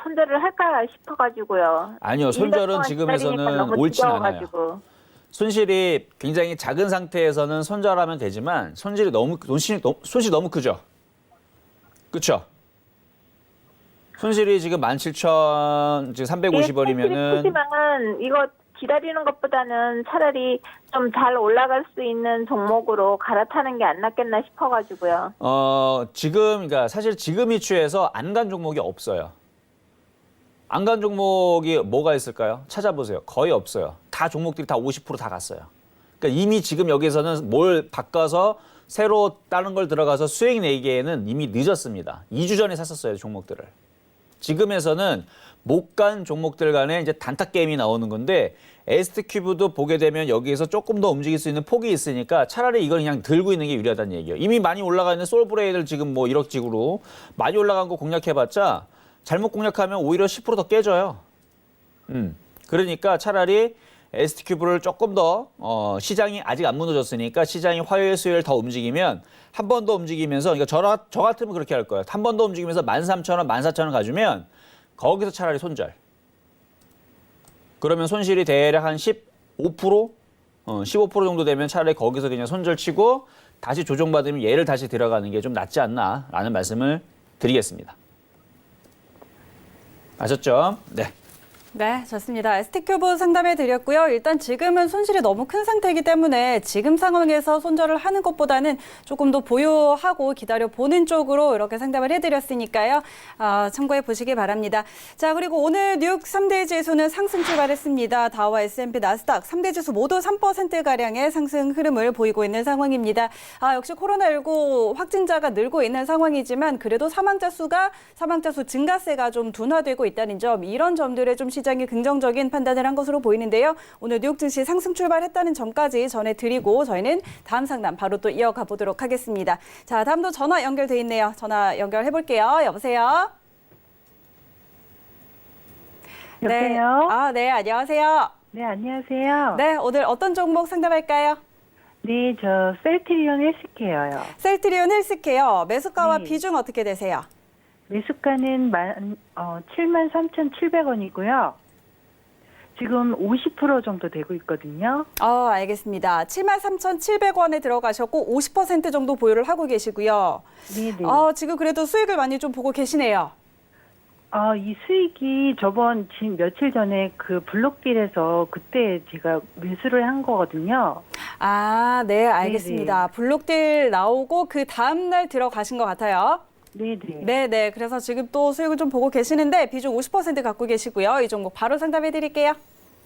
손절을 할까 싶어가지고요. 아니요. 손절은 지금에서는 옳진 않아요. 손실이 굉장히 작은 상태에서는 손절하면 되지만 손실이 너무 크죠. 그렇죠? 손실이 지금 17,350원이면은 크지만 이거 기다리는 것보다는 차라리 좀 잘 올라갈 수 있는 종목으로 갈아타는 게 안 낫겠나 싶어가지고요. 지금, 그러니까 사실 지금 이슈에서 안 간 종목이 없어요. 안 간 종목이 뭐가 있을까요? 찾아보세요. 거의 없어요. 다 종목들이 다 50% 다 갔어요. 그러니까 이미 지금 여기서는 뭘 바꿔서 새로 다른 걸 들어가서 수익 내기에는 이미 늦었습니다. 2주 전에 샀었어요, 종목들을. 지금에서는 못 간 종목들 간에 이제 단타 게임이 나오는 건데 ST큐브도 보게 되면 여기에서 조금 더 움직일 수 있는 폭이 있으니까 차라리 이걸 그냥 들고 있는 게 유리하다는 얘기예요. 이미 많이 올라가 있는 솔브레이를 지금 뭐 1억 찍으로 많이 올라간 거 공략해봤자 잘못 공략하면 오히려 10%더 깨져요. 그러니까 차라리 ST큐브를 조금 더 시장이 아직 안 무너졌으니까 시장이 화요일, 수요일 더 움직이면 한 번 더 움직이면서 그러니까 저 같으면 그렇게 할 거예요. 한 번 더 움직이면서 13,000원, 14,000원 가주면 거기서 차라리 손절. 그러면 손실이 대략 한 15%? 15% 정도 되면 차라리 거기서 그냥 손절 치고 다시 조정받으면 얘를 다시 들어가는 게 좀 낫지 않나라는 말씀을 드리겠습니다. 아셨죠? 네. 네, 좋습니다. ST큐브 상담해 드렸고요. 일단 지금은 손실이 너무 큰 상태이기 때문에 지금 상황에서 손절을 하는 것보다는 조금 더 보유하고 기다려 보는 쪽으로 이렇게 상담을 해드렸으니까요. 참고해 보시기 바랍니다. 자, 그리고 오늘 뉴욕 3대 지수는 상승 출발했습니다. 다우와 S&P, 나스닥 3대 지수 모두 3%가량의 상승 흐름을 보이고 있는 상황입니다. 역시 코로나19 확진자가 늘고 있는 상황이지만 그래도 사망자 수 증가세가 좀 둔화되고 있다는 점, 이런 점들에 좀 시장이 긍정적인 판단을 한 것으로 보이는데요. 오늘 뉴욕 증시 상승 출발했다는 점까지 전해드리고 저희는 다음 상담 바로 또 이어가 보도록 하겠습니다. 자, 다음도 전화 연결돼 있네요. 전화 연결해 볼게요. 여보세요? 여보세요? 네. 네, 안녕하세요. 네, 안녕하세요. 네, 오늘 어떤 종목 상담할까요? 네, 저 셀트리온 헬스케어요. 셀트리온 헬스케어 매수가와 네. 비중 어떻게 되세요? 매수가는 73,700원이고요. 지금 50% 정도 되고 있거든요. 알겠습니다. 73,700원에 들어가셨고 50% 정도 보유를 하고 계시고요. 네네. 지금 그래도 수익을 많이 좀 보고 계시네요. 이 수익이 지금 며칠 전에 그 블록딜에서 그때 제가 매수를 한 거거든요. 네, 알겠습니다. 블록딜 나오고 그 다음날 들어가신 것 같아요. 네네. 네네. 그래서 지금 또 수익을 좀 보고 계시는데 비중 50% 갖고 계시고요. 이 종목 바로 상담해 드릴게요.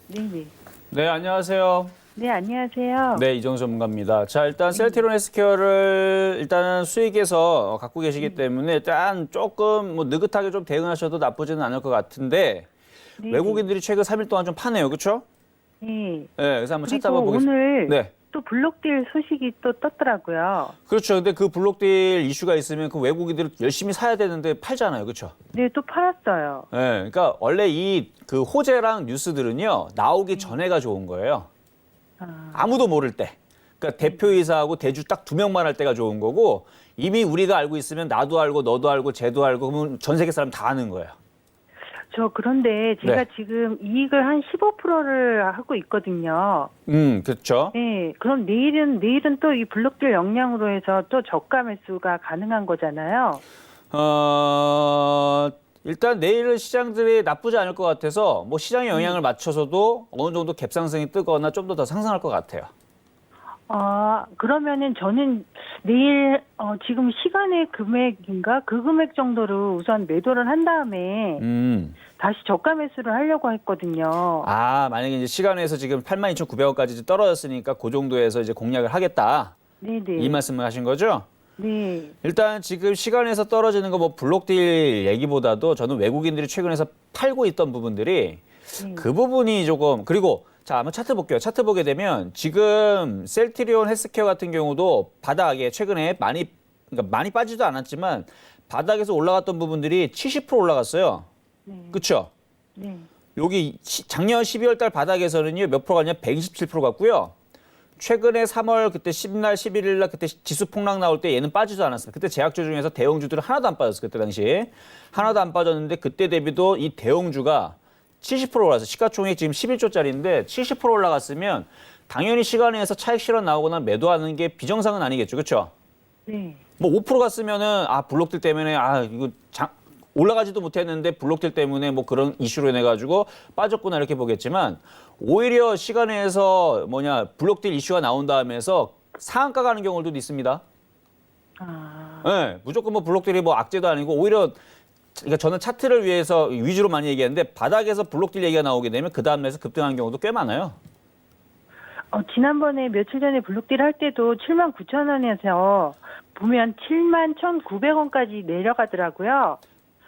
네네. 네, 안녕하세요. 네, 안녕하세요. 네, 이정수 전문가입니다. 자, 일단 셀트리온 헬스케어를 일단은 수익에서 갖고 계시기 때문에 일단 조금 뭐 느긋하게 좀 대응하셔도 나쁘지는 않을 것 같은데 네. 외국인들이 최근 3일 동안 좀 파네요. 그렇죠? 네. 네, 그래서 한번 그리고 찾아봐 보겠습니다. 오늘 네. 또 블록딜 소식이 또 떴더라고요. 그렇죠. 근데 그 블록딜 이슈가 있으면 그 외국인들이 열심히 사야 되는데 팔잖아요. 그렇죠? 네, 또 팔았어요. 네, 그러니까 원래 이 그 호재랑 뉴스들은요. 나오기 전에가 좋은 거예요. 아무도 모를 때. 그러니까 대표이사하고 대주 딱 2명만 할 때가 좋은 거고 이미 우리가 알고 있으면 나도 알고 너도 알고 쟤도 알고 그러면 전 세계 사람 다 아는 거예요. 그런데 제가 네. 지금 이익을 한 15%를 하고 있거든요. 그렇죠. 네, 그럼 내일은 또 이 블록딜 영향으로 해서 또 저가 매수가 가능한 거잖아요. 일단 내일은 시장들이 나쁘지 않을 것 같아서 뭐 시장의 영향을 맞춰서도 어느 정도 갭상승이 뜨거나 좀 더 상승할 것 같아요. 그러면은 저는 내일 지금 시간의 금액인가 그 금액 정도로 우선 매도를 한 다음에 다시 저가 매수를 하려고 했거든요. 만약에 이제 시간에서 지금 82,900원까지 떨어졌으니까 그 정도에서 이제 공략을 하겠다. 네네. 이 말씀을 하신 거죠? 네. 일단 지금 시간에서 떨어지는 거 뭐 블록딜 얘기보다도 저는 외국인들이 최근에서 팔고 있던 부분들이 그 부분이 조금 그리고 자, 한번 차트 볼게요. 차트 보게 되면 지금 셀트리온 헬스케어 같은 경우도 바닥에 최근에 그러니까 많이 빠지도 않았지만 바닥에서 올라갔던 부분들이 70% 올라갔어요. 네. 그렇죠? 네. 여기 작년 12월 달 바닥에서는요. 몇 프로 갔냐? 127% 갔고요. 최근에 3월 그때 10날 11일 날 그때 지수 폭락 나올 때 얘는 빠지도 않았습니다. 그때 제약주 중에서 대형주들은 하나도 안 빠졌어요. 그때 당시에. 하나도 안 빠졌는데 그때 대비도 이 대형주가 70% 올라서 시가총액 지금 11조짜리인데 70% 올라갔으면 당연히 시간에서 차익 실현 나오거나 매도하는 게 비정상은 아니겠죠. 그렇죠? 네. 뭐 5% 갔으면은 블록들 때문에 이거 올라가지도 못했는데 블록딜 때문에 뭐 그런 이슈로 인해 가지고 빠졌구나 이렇게 보겠지만 오히려 시간에서 블록딜 이슈가 나온 다음에서 상한가 가는 경우도 있습니다. 네, 무조건 뭐 블록딜이 뭐 악재도 아니고 오히려 그러니까 저는 차트를 위해서 위주로 많이 얘기하는데 바닥에서 블록딜 얘기가 나오게 되면 그 다음에서 급등하는 경우도 꽤 많아요. 지난번에 며칠 전에 블록딜 할 때도 79,000원에서 보면 71,900원까지 내려가더라고요.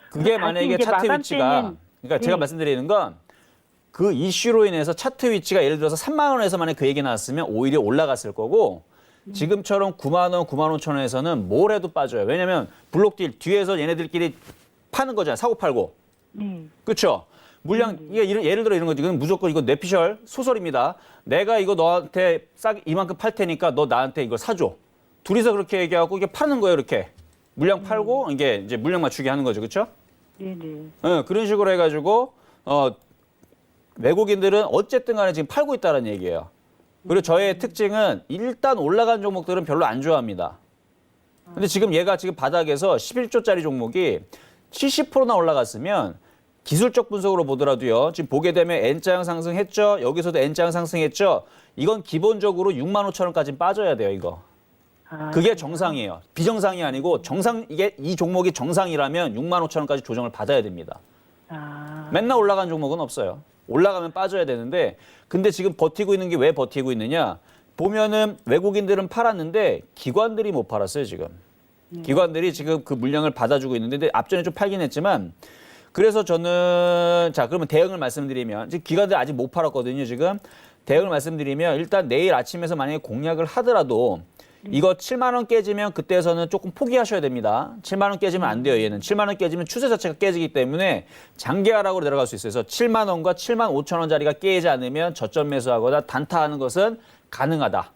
그게 다시 만약에 이제 차트 마감 위치가 때는- 그러니까 제가 네. 말씀드리는 건 그 이슈로 인해서 차트 위치가 예를 들어서 3만 원에서 만약 그 얘기 나왔으면 오히려 올라갔을 거고 지금처럼 9만 원, 9만 5천 원에서는 뭘 해도 빠져요. 왜냐면 블록딜 뒤에서 얘네들끼리 파는 거잖아요. 사고 팔고. 그렇죠? 물량 이게 예를 들어 이런 거지. 이건 무조건 이거 뇌피셜 소설입니다. 내가 이거 너한테 싸게 이만큼 팔 테니까 너 나한테 이걸 사줘. 둘이서 그렇게 얘기하고 이게 파는 거예요. 이렇게 물량 팔고 이게 이제 물량 맞추기 하는 거죠. 그렇죠? 네네. 그런 식으로 해가지고 외국인들은 어쨌든 간에 지금 팔고 있다는 얘기예요. 그리고 저의 특징은 일단 올라간 종목들은 별로 안 좋아합니다. 근데 지금 얘가 지금 바닥에서 11조짜리 종목이 70%나 올라갔으면 기술적 분석으로 보더라도요. 지금 보게 되면 N자형 상승했죠. 여기서도 N자형 상승했죠. 이건 기본적으로 6만 5천 원까지 빠져야 돼요. 이거. 그게 정상이에요. 비정상이 아니고 이게 이 종목이 정상이라면 6만 5천 원까지 조정을 받아야 됩니다. 맨날 올라간 종목은 없어요. 올라가면 빠져야 되는데 근데 지금 버티고 있는 게 왜 버티고 있느냐. 보면은 외국인들은 팔았는데 기관들이 못 팔았어요. 지금. 기관들이 지금 그 물량을 받아주고 있는데 근데 앞전에 좀 팔긴 했지만 그래서 저는 자 그러면 대응을 말씀드리면 지금 기관들 아직 못 팔았거든요. 지금 대응을 말씀드리면 일단 내일 아침에서 만약에 공략을 하더라도 이거 7만 원 깨지면 그때서는 조금 포기하셔야 됩니다. 7만 원 깨지면 안 돼요. 얘는 7만 원 깨지면 추세 자체가 깨지기 때문에 장기 하락으로 내려갈 수 있어요. 그래서 7만 원과 7만 5천 원짜리가 깨지 않으면 저점 매수하거나 단타하는 것은 가능하다.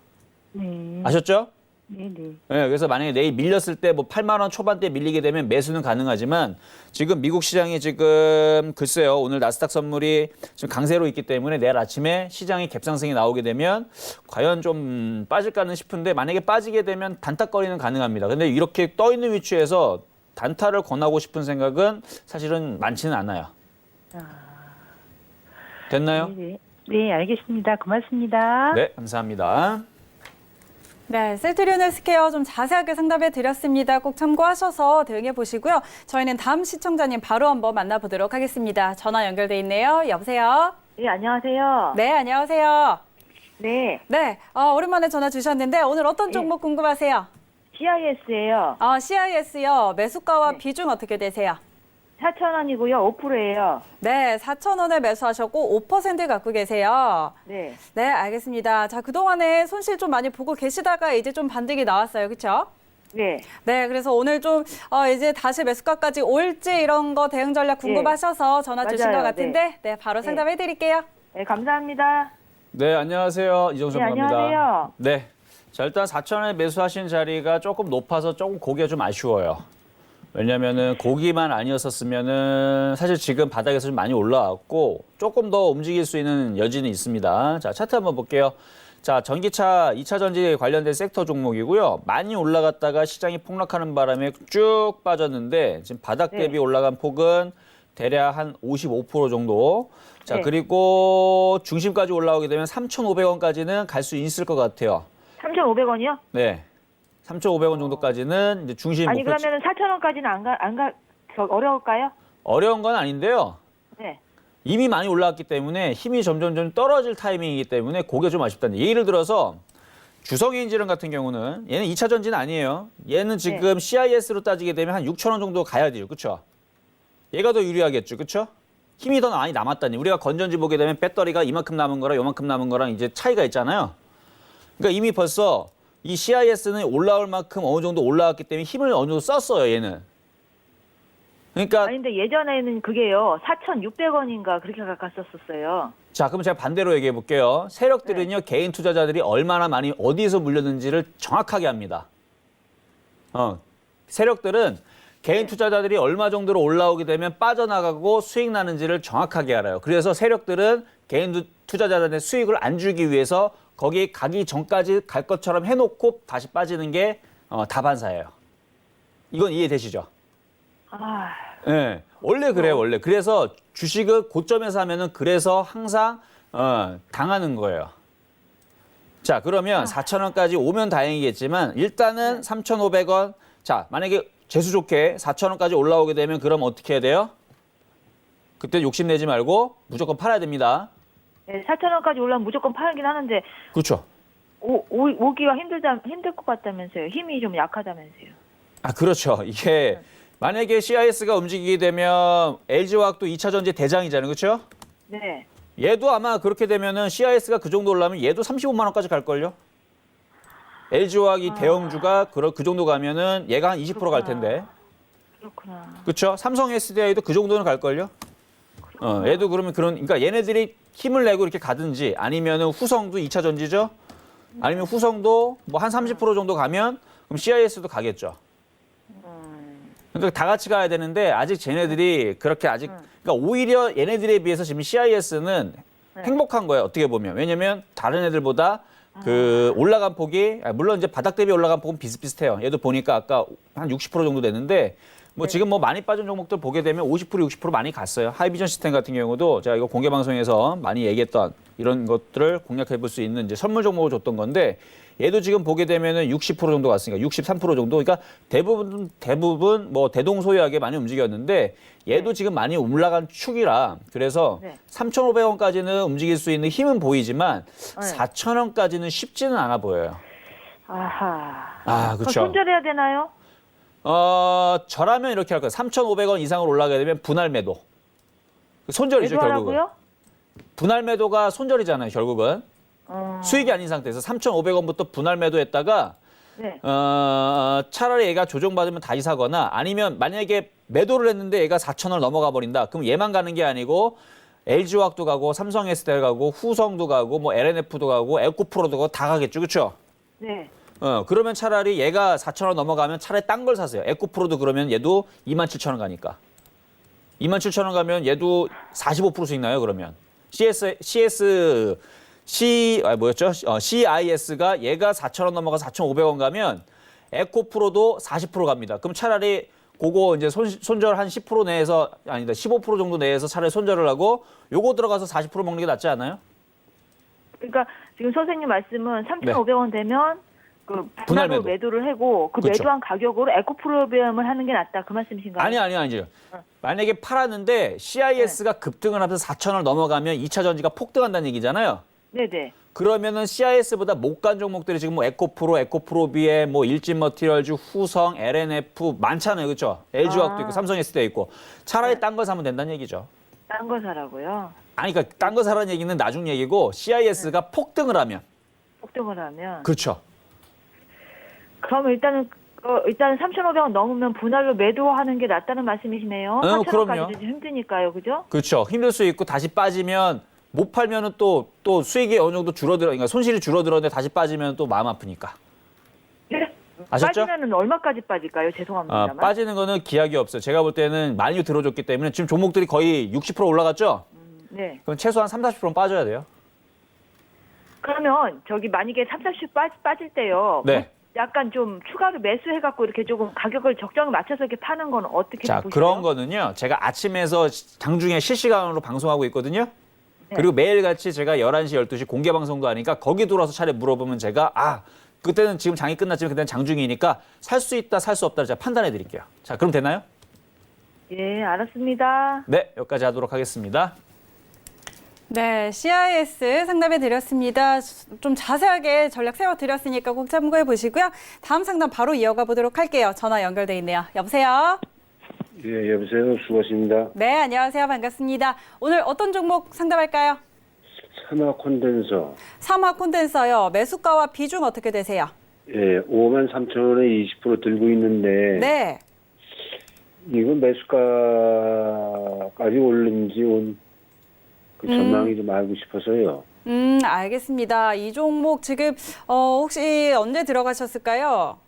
네. 아셨죠? 네네. 네, 그래서 만약에 내일 밀렸을 때 뭐 8만 원 초반대 밀리게 되면 매수는 가능하지만 지금 미국 시장이 지금 글쎄요 오늘 나스닥 선물이 지금 강세로 있기 때문에 내일 아침에 시장이 갭상승이 나오게 되면 과연 좀 빠질까는 싶은데 만약에 빠지게 되면 단타거리는 가능합니다. 근데 이렇게 떠 있는 위치에서 단타를 권하고 싶은 생각은 사실은 많지는 않아요. 됐나요? 네, 네, 알겠습니다. 고맙습니다. 네, 감사합니다. 네, 셀트리온 헬스케어 좀 자세하게 상담해 드렸습니다. 꼭 참고하셔서 대응해 보시고요. 저희는 다음 시청자님 바로 한번 만나보도록 하겠습니다. 전화 연결돼 있네요. 여보세요? 네, 안녕하세요. 네, 안녕하세요. 네, 네, 오랜만에 전화 주셨는데 오늘 어떤 종목 궁금하세요? CIS예요. CIS요. 매수가와 비중 어떻게 되세요? 4,000원이고요. 5%예요. 네, 4,000원에 매수하셨고 5% 갖고 계세요. 네. 네, 알겠습니다. 자, 그동안에 손실 좀 많이 보고 계시다가 이제 좀 반등이 나왔어요. 그렇죠? 네. 네, 그래서 오늘 좀 이제 다시 매수가까지 올지 이런 거 대응 전략 궁금하셔서 전화 주신 맞아요. 것 같은데 네, 바로 상담해 드릴게요. 네, 감사합니다. 네, 안녕하세요. 이정수 네, 전문가입니다. 안녕하세요. 네. 자, 일단 4,000원에 매수하신 자리가 조금 높아서 조금 고기가 좀 아쉬워요. 왜냐면은 고기만 아니었었으면은 사실 지금 바닥에서 좀 많이 올라왔고 조금 더 움직일 수 있는 여지는 있습니다. 자, 차트 한번 볼게요. 자, 전기차 2차 전지 관련된 섹터 종목이고요. 많이 올라갔다가 시장이 폭락하는 바람에 쭉 빠졌는데 지금 바닥 대비 올라간 폭은 대략 한 55% 정도. 자, 네. 그리고 중심까지 올라오게 되면 3,500원까지는 갈 수 있을 것 같아요. 3,500원이요? 네. 3,500원 정도까지는 이제 중심 아니, 목표. 그러면은 4,000원까지는 어려울까요? 어려운 건 아닌데요. 네. 이미 많이 올라왔기 때문에 힘이 점점 좀 떨어질 타이밍이기 때문에 그게 좀 아쉽다는 얘기. 예를 들어서 주성인지런 같은 경우는 얘는 2차 전지는 아니에요. 얘는 지금 CIS로 따지게 되면 한 6,000원 정도 가야 돼요. 그렇죠? 얘가 더 유리하겠죠. 그렇죠? 힘이 더 많이 남았다니. 우리가 건전지 보게 되면 배터리가 이만큼 남은 거랑 요만큼 남은 거랑 이제 차이가 있잖아요. 그러니까 이미 벌써 이 CIS는 올라올 만큼 어느 정도 올라왔기 때문에 힘을 어느 정도 썼어요, 얘는. 그러니까 아니, 근데 예전에는 그게요. 4,600원인가 그렇게 갔었어요. 자, 그럼 제가 반대로 얘기해 볼게요. 세력들은요, 개인 투자자들이 얼마나 많이 어디에서 물렸는지를 정확하게 합니다. 세력들은 개인 투자자들이 얼마 정도로 올라오게 되면 빠져나가고 수익 나는지를 정확하게 알아요. 그래서 세력들은 개인 투자자들의 수익을 안 주기 위해서 거기 가기 전까지 갈 것처럼 해놓고 다시 빠지는 게 다반사예요. 이건 이해되시죠? 예. 원래 그래요, 원래. 그래서 주식을 고점에서 하면은 그래서 항상 당하는 거예요. 자, 그러면 4,000원까지 오면 다행이겠지만 일단은 3,500원. 자, 만약에 재수 좋게 4,000원까지 올라오게 되면 그럼 어떻게 해야 돼요? 그때 욕심내지 말고 무조건 팔아야 됩니다. 네, 4,000원까지 올라오면 무조건 팔긴 하는데 그렇죠. 오기가 힘들 것 같다면서요. 힘이 좀 약하다면서요. 아, 그렇죠. 이게 만약에 CIS가 움직이게 되면 LG화학도 2차 전지 대장이잖아요. 그렇죠? 네. 얘도 아마 그렇게 되면은 CIS가 그 정도 올라면 얘도 35만 원까지 갈걸요? LG화학이 대형주가 그 정도 가면은 얘가 한 20% 갈 텐데. 그렇구나. 그렇죠? 삼성 SDI도 그 정도는 갈걸요? 얘도 그러면 그러니까 얘네들이 힘을 내고 이렇게 가든지 아니면은 후성도 2차 전지죠? 아니면 후성도 뭐 한 30% 정도 가면 그럼 CIS도 가겠죠. 그러니까 다 같이 가야 되는데 아직 쟤네들이 그렇게 아직 그러니까 오히려 얘네들에 비해서 지금 CIS는 행복한 거예요. 어떻게 보면. 왜냐면 다른 애들보다 그 올라간 폭이 물론 이제 바닥 대비 올라간 폭은 비슷비슷해요. 얘도 보니까 아까 한 60% 정도 됐는데 뭐 지금 뭐 많이 빠진 종목들 보게 되면 50% 60% 많이 갔어요. 하이비전 시스템 같은 경우도 제가 이거 공개 방송에서 많이 얘기했던 이런 것들을 공략해 볼 수 있는 이제 선물 종목을 줬던 건데 얘도 지금 보게 되면은 60% 정도 갔으니까 63% 정도. 그러니까 대부분 뭐 대동소이하게 많이 움직였는데 얘도 지금 많이 올라간 축이라 그래서 3,500원까지는 움직일 수 있는 힘은 보이지만 4,000원까지는 쉽지는 않아 보여요. 아하. 아, 그렇죠. 손절해야 되나요? 저라면 이렇게 할 거예요. 3,500원 이상으로 올라가게 되면 분할 매도. 손절이죠, 결국은. 매도하라고요? 분할 매도가 손절이잖아요, 결국은. 수익이 아닌 상태에서 3,500원부터 분할 매도했다가 네. 차라리 얘가 조정받으면 다시 사거나 아니면 만약에 매도를 했는데 얘가 4,000원 넘어가 버린다. 그럼 얘만 가는 게 아니고 LG화학도 가고 삼성 SDI 가고 후성도 가고 뭐 LNF도 가고 에코프로도 가고 다 가겠죠. 그렇죠? 네. 그러면 차라리 얘가 4,000원 넘어가면 차라리 딴 걸 사세요. 에코프로도 그러면 얘도 27,000원 가니까. 27,000원 가면 얘도 45% 수익 나요, 그러면. CIS가 얘가 4,000원 넘어가 4,500원 가면 에코프로도 40% 갑니다. 그럼 차라리 그거 이제 손절 한 10% 내에서 아니다 15% 정도 내에서 차라리 손절을 하고 요거 들어가서 40% 먹는 게 낫지 않아요? 그러니까 지금 선생님 말씀은 3,500원 되면 그 분할로 매도를 하고 그 그렇죠. 매도한 가격으로 에코프로비움을 하는 게 낫다 그 말씀이신가요? 아니죠. 만약에 팔았는데 CIS가 급등을 하면서 4,000원 넘어가면 2차 전지가 폭등한다는 얘기잖아요. 네네. 그러면은 CIS보다 못 간 종목들이 지금 뭐 에코프로, 에코프로비에 뭐 일진머티리얼즈, 후성, LNF 많잖아요. 그렇죠? LG화학도 있고 삼성 SDI 있고. 차라리 딴 거 사면 된다는 얘기죠. 딴 거 사라고요? 아니 그러니까 딴 거 사라는 얘기는 나중 얘기고 CIS가 폭등을 하면. 폭등을 하면. 그렇죠. 그럼 일단은 3,500원 넘으면 분할로 매도하는 게 낫다는 말씀이시네요. 4,000원까지도 힘드니까요. 그죠? 그렇죠. 힘들 수 있고 다시 빠지면 못 팔면은 또 수익이 어느 정도 그러니까 손실이 줄어들었는데 다시 빠지면 또 마음 아프니까. 네. 아셨죠? 빠지면은 얼마까지 빠질까요? 죄송합니다만. 빠지는 거는 기약이 없어요. 제가 볼 때는 많이 들어줬기 때문에 지금 종목들이 거의 60% 올라갔죠? 네. 그럼 최소한 30-40%는 빠져야 돼요. 그러면 저기 만약에 30, 40 빠질 때요. 네. 약간 좀 추가로 매수해갖고 이렇게 조금 가격을 적정히 맞춰서 이렇게 파는 건 어떻게 자, 보세요? 그런 거는요. 제가 아침에서 장중에 실시간으로 방송하고 있거든요. 네. 그리고 매일같이 제가 11시, 12시 공개 방송도 하니까 거기 들어와서 차례 물어보면 제가 그때는 지금 장이 끝났지만 그때는 장중이니까 살 수 있다, 살 수 없다 제가 판단해 드릴게요. 자, 그럼 되나요? 예, 알았습니다. 네, 여기까지 하도록 하겠습니다. 네, CIS 상담해 드렸습니다. 좀 자세하게 전략 세워 드렸으니까 꼭 참고해 보시고요. 다음 상담 바로 이어가 보도록 할게요. 전화 연결돼 있네요. 여보세요? 예, 여보세요. 수고하십니다. 네, 안녕하세요. 반갑습니다. 오늘 어떤 종목 상담할까요? 산화 콘덴서. 삼화 콘덴서요. 매수가와 비중 어떻게 되세요? 예, 53,000원에 20% 들고 있는데. 네. 이거 매수가까지 오른지 그 전망이 좀 알고 싶어서요. 알겠습니다. 이 종목 지금 혹시 언제 들어가셨을까요?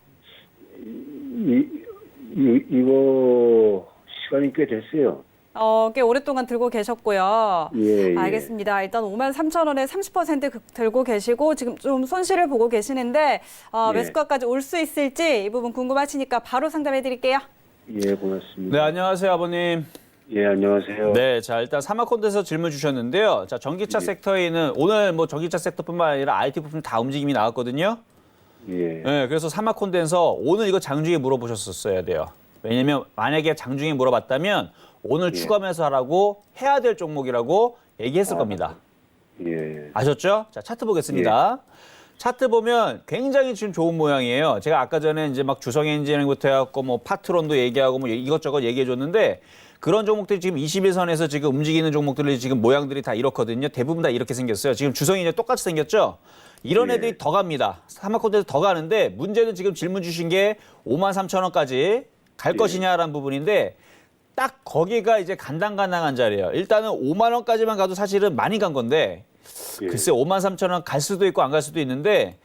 이거 시간이 꽤 됐어요. 꽤 오랫동안 들고 계셨고요. 예. 알겠습니다. 일단 53,000원에 30% 들고 계시고 지금 좀 손실을 보고 계시는데 예. 매수가까지 올 수 있을지 이 부분 궁금하시니까 바로 상담해 드릴게요. 예, 고맙습니다. 네, 안녕하세요, 아버님. 예, 안녕하세요. 네, 자, 일단 사마콘대에서 질문 주셨는데요. 자, 전기차 예. 섹터에 있는 오늘 뭐 전기차 섹터뿐만 아니라 IT 부품 다 움직임이 나왔거든요. 예. 네, 그래서 사마콘대에서 오늘 이거 장중에 물어보셨었어야 돼요. 왜냐면 만약에 장중에 물어봤다면 오늘 추가 매수하라고 해야 될 종목이라고 얘기했을 겁니다. 예. 아셨죠? 자, 차트 보겠습니다. 차트 보면 굉장히 지금 좋은 모양이에요. 제가 아까 전에 이제 막 주성 엔지니어링부터 해갖고 뭐 파트론도 얘기하고 뭐 이것저것 얘기해 줬는데 그런 종목들이 지금 21선에서 지금 움직이는 종목들이 지금 모양들이 다 이렇거든요. 대부분 다 이렇게 생겼어요. 지금 주성이 이제 똑같이 생겼죠? 이런 예. 애들이 더 갑니다. 사마코드에서 더 가는데 문제는 지금 질문 주신 게 53,000원까지 갈 것이냐라는 부분인데 딱 거기가 이제 간당간당한 자리예요. 일단은 5만 원까지만 가도 사실은 많이 간 건데 예. 글쎄 53,000원 갈 수도 있고 안 갈 수도 있는데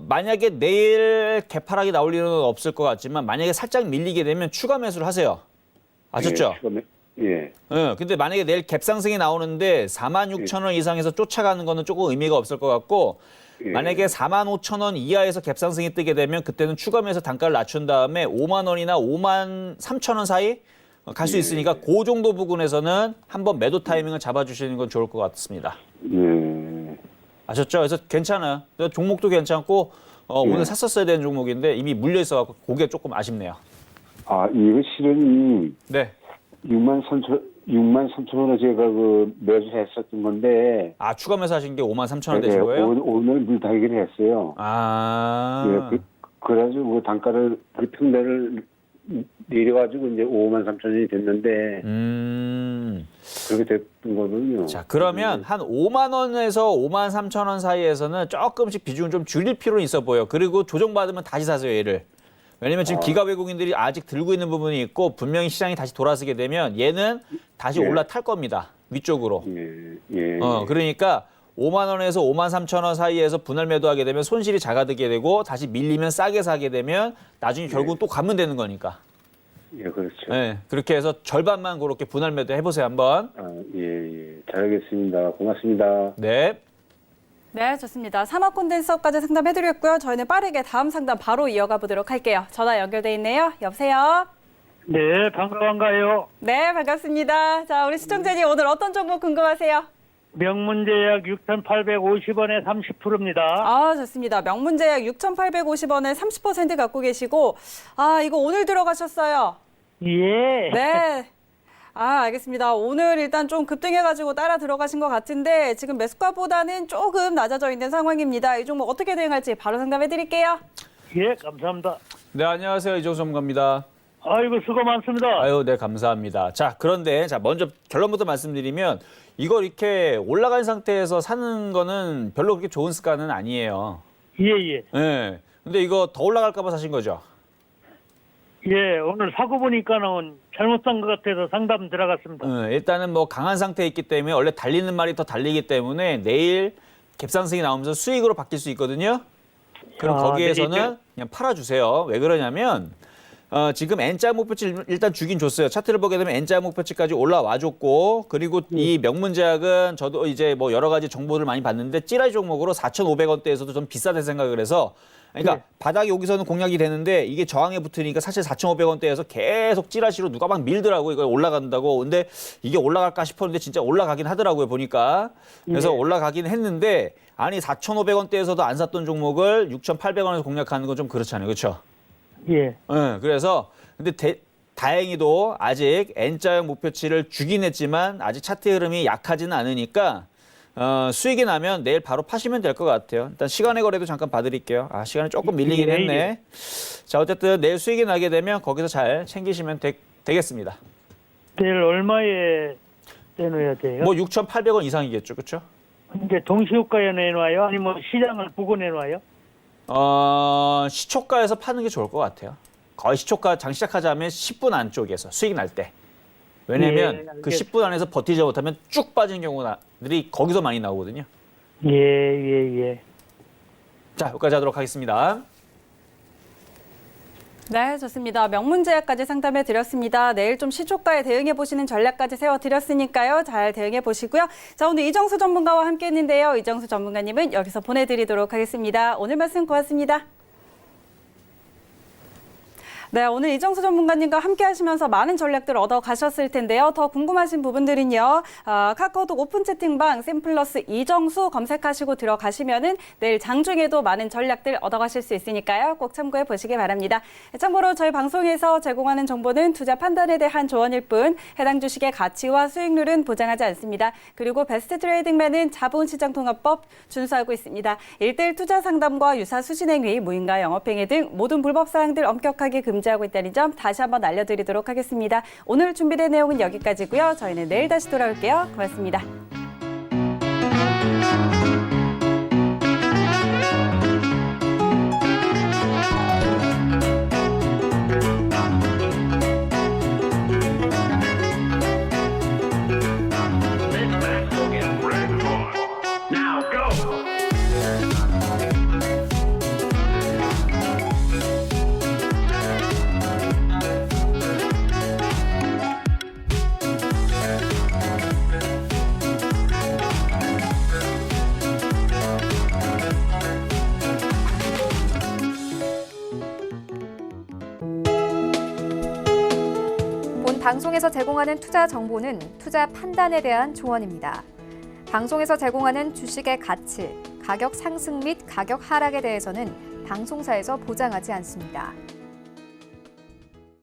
만약에 내일 개파락이 나올 일은 없을 것 같지만 만약에 살짝 밀리게 되면 추가 매수를 하세요. 아셨죠? 예. 근데 만약에 내일 갭상승이 나오는데 46,000원 이상에서 쫓아가는 거는 조금 의미가 없을 것 같고 예. 만약에 45,000원 이하에서 갭상승이 뜨게 되면 그때는 추가매수 단가를 낮춘 다음에 5만 원이나 5만 3,000원 사이 갈 수 있으니까 그 정도 부분에서는 한번 매도 타이밍을 잡아주시는 건 좋을 것 같습니다. 예. 아셨죠? 그래서 괜찮아요. 종목도 괜찮고 오늘 샀었어야 되는 종목인데 이미 물려 있어갖고 그게 조금 아쉽네요. 아, 이거 실은 네. 63,000원에 제가 그 매수했었던 건데. 아, 추가 매수하신 게 53,000원 되신 거예요? 오늘 물타기를 했어요. 아. 예, 그래가지고 그 단가를, 그 평대를 내려가지고 이제 53,000원이 됐는데. 그렇게 됐던 거거든요. 자, 그러면 한 5만 원에서 5만 3천 원 사이에서는 조금씩 비중을 좀 줄일 필요는 있어 보여. 그리고 조정받으면 다시 사세요, 얘를. 왜냐면 지금 기가 외국인들이 아직 들고 있는 부분이 있고 분명히 시장이 다시 돌아서게 되면 얘는 다시 예. 올라탈 겁니다. 위쪽으로. 예. 그러니까 5만 원에서 5만 3천 원 사이에서 분할 매도하게 되면 손실이 작아들게 되고 다시 밀리면 싸게 사게 되면 나중에 결국 또 가면 되는 거니까. 예, 그렇죠. 네, 그렇게 해서 절반만 그렇게 분할 매도 해보세요, 한번. 아, 예. 잘하겠습니다. 고맙습니다. 네. 네, 좋습니다. 사마콘덴서까지 상담해드렸고요. 저희는 빠르게 다음 상담 바로 이어가 보도록 할게요. 전화 연결돼 있네요. 여보세요? 네, 반가워요. 네, 반갑습니다. 자, 우리 시청자님 오늘 어떤 정보 궁금하세요? 명문제약 6,850원에 30%입니다. 아, 좋습니다. 명문제약 6,850원에 30% 갖고 계시고, 아, 이거 오늘 들어가셨어요. 예. 네. 아, 알겠습니다. 오늘 일단 좀 급등해가지고 따라 들어가신 것 같은데 지금 매수가보다는 조금 낮아져 있는 상황입니다. 이 종목 어떻게 대응할지 바로 상담해드릴게요. 예, 감사합니다. 네, 안녕하세요. 이종수 전문가입니다. 아이고, 수고 많습니다. 아유, 네, 감사합니다. 자, 그런데 자, 먼저 결론부터 말씀드리면 이걸 이렇게 올라간 상태에서 사는 거는 별로 그렇게 좋은 습관은 아니에요. 예. 네. 근데 이거 더 올라갈까 봐 사신 거죠? 예, 오늘 사고 보니까는 잘못 산 것 같아서 상담 들어갔습니다. 일단은 뭐 강한 상태에 있기 때문에 원래 달리는 말이 더 달리기 때문에 내일 갭상승이 나오면서 수익으로 바뀔 수 있거든요. 그럼 거기에서는 내리죠. 그냥 팔아주세요. 왜 그러냐면 지금 N자 목표치 일단 주긴 줬어요. 차트를 보게 되면 N자 목표치까지 올라와 줬고 그리고 이 명문제약은 저도 이제 뭐 여러 가지 정보를 많이 봤는데 찌라시 종목으로 4,500원대에서도 좀 비싸다 생각을 해서 그러니까 바닥이 여기서는 공략이 되는데 이게 저항에 붙으니까 사실 4,500원대에서 계속 찌라시로 누가 막 밀더라고 이거 올라간다고. 근데 이게 올라갈까 싶었는데 진짜 올라가긴 하더라고요 보니까. 그래서 올라가긴 했는데 아니 4,500원대에서도 안 샀던 종목을 6,800원에서 공략하는 건 좀 그렇잖아요. 그렇죠? 예. 그래서 근데 다행히도 아직 N자형 목표치를 주긴 했지만 아직 차트의 흐름이 약하지는 않으니까 수익이 나면 내일 바로 파시면 될 것 같아요. 일단 시간의 거래도 잠깐 봐드릴게요. 아, 시간이 조금 밀리긴 했네. 자, 어쨌든 내일 수익이 나게 되면 거기서 잘 챙기시면 되겠습니다. 내일 얼마에 내놓아야 돼요? 뭐 6,800원 이상이겠죠, 그렇죠? 이제 동시효과에 내놔요? 아니면 시장을 보고 내놔요? 시초가에서 파는 게 좋을 것 같아요. 거의 시초가 장 시작하자면 10분 안쪽에서 수익 날 때. 왜냐면 그 10분 안에서 버티지 못하면 쭉 빠지는 경우들이 거기서 많이 나오거든요. 예. 자, 여기까지 하도록 하겠습니다. 네, 좋습니다. 명문제약까지 상담해 드렸습니다. 내일 좀 시초가에 대응해 보시는 전략까지 세워 드렸으니까요. 잘 대응해 보시고요. 자, 오늘 이정수 전문가와 함께 했는데요. 이정수 전문가님은 여기서 보내드리도록 하겠습니다. 오늘 말씀 고맙습니다. 네, 오늘 이정수 전문가님과 함께 하시면서 많은 전략들 얻어 가셨을 텐데요. 더 궁금하신 부분들은요. 카카오톡 오픈 채팅방 샘플러스 이정수 검색하시고 들어가시면은 내일 장중에도 많은 전략들 얻어 가실 수 있으니까요. 꼭 참고해 보시기 바랍니다. 참고로 저희 방송에서 제공하는 정보는 투자 판단에 대한 조언일 뿐 해당 주식의 가치와 수익률은 보장하지 않습니다. 그리고 베스트 트레이딩맨은 자본시장통합법 준수하고 있습니다. 1:1 투자 상담과 유사 수신행위, 무인가 영업행위 등 모든 불법 사항들 엄격하게 금지하고 있다는 점 다시 한번 알려드리도록 하겠습니다. 오늘 준비된 내용은 여기까지고요. 저희는 내일 다시 돌아올게요. 고맙습니다. 본 방송에서 제공하는 투자 정보는 투자 판단에 대한 조언입니다. 방송에서 제공하는 주식의 가치, 가격 상승 및 가격 하락에 대해서는 방송사에서 보장하지 않습니다.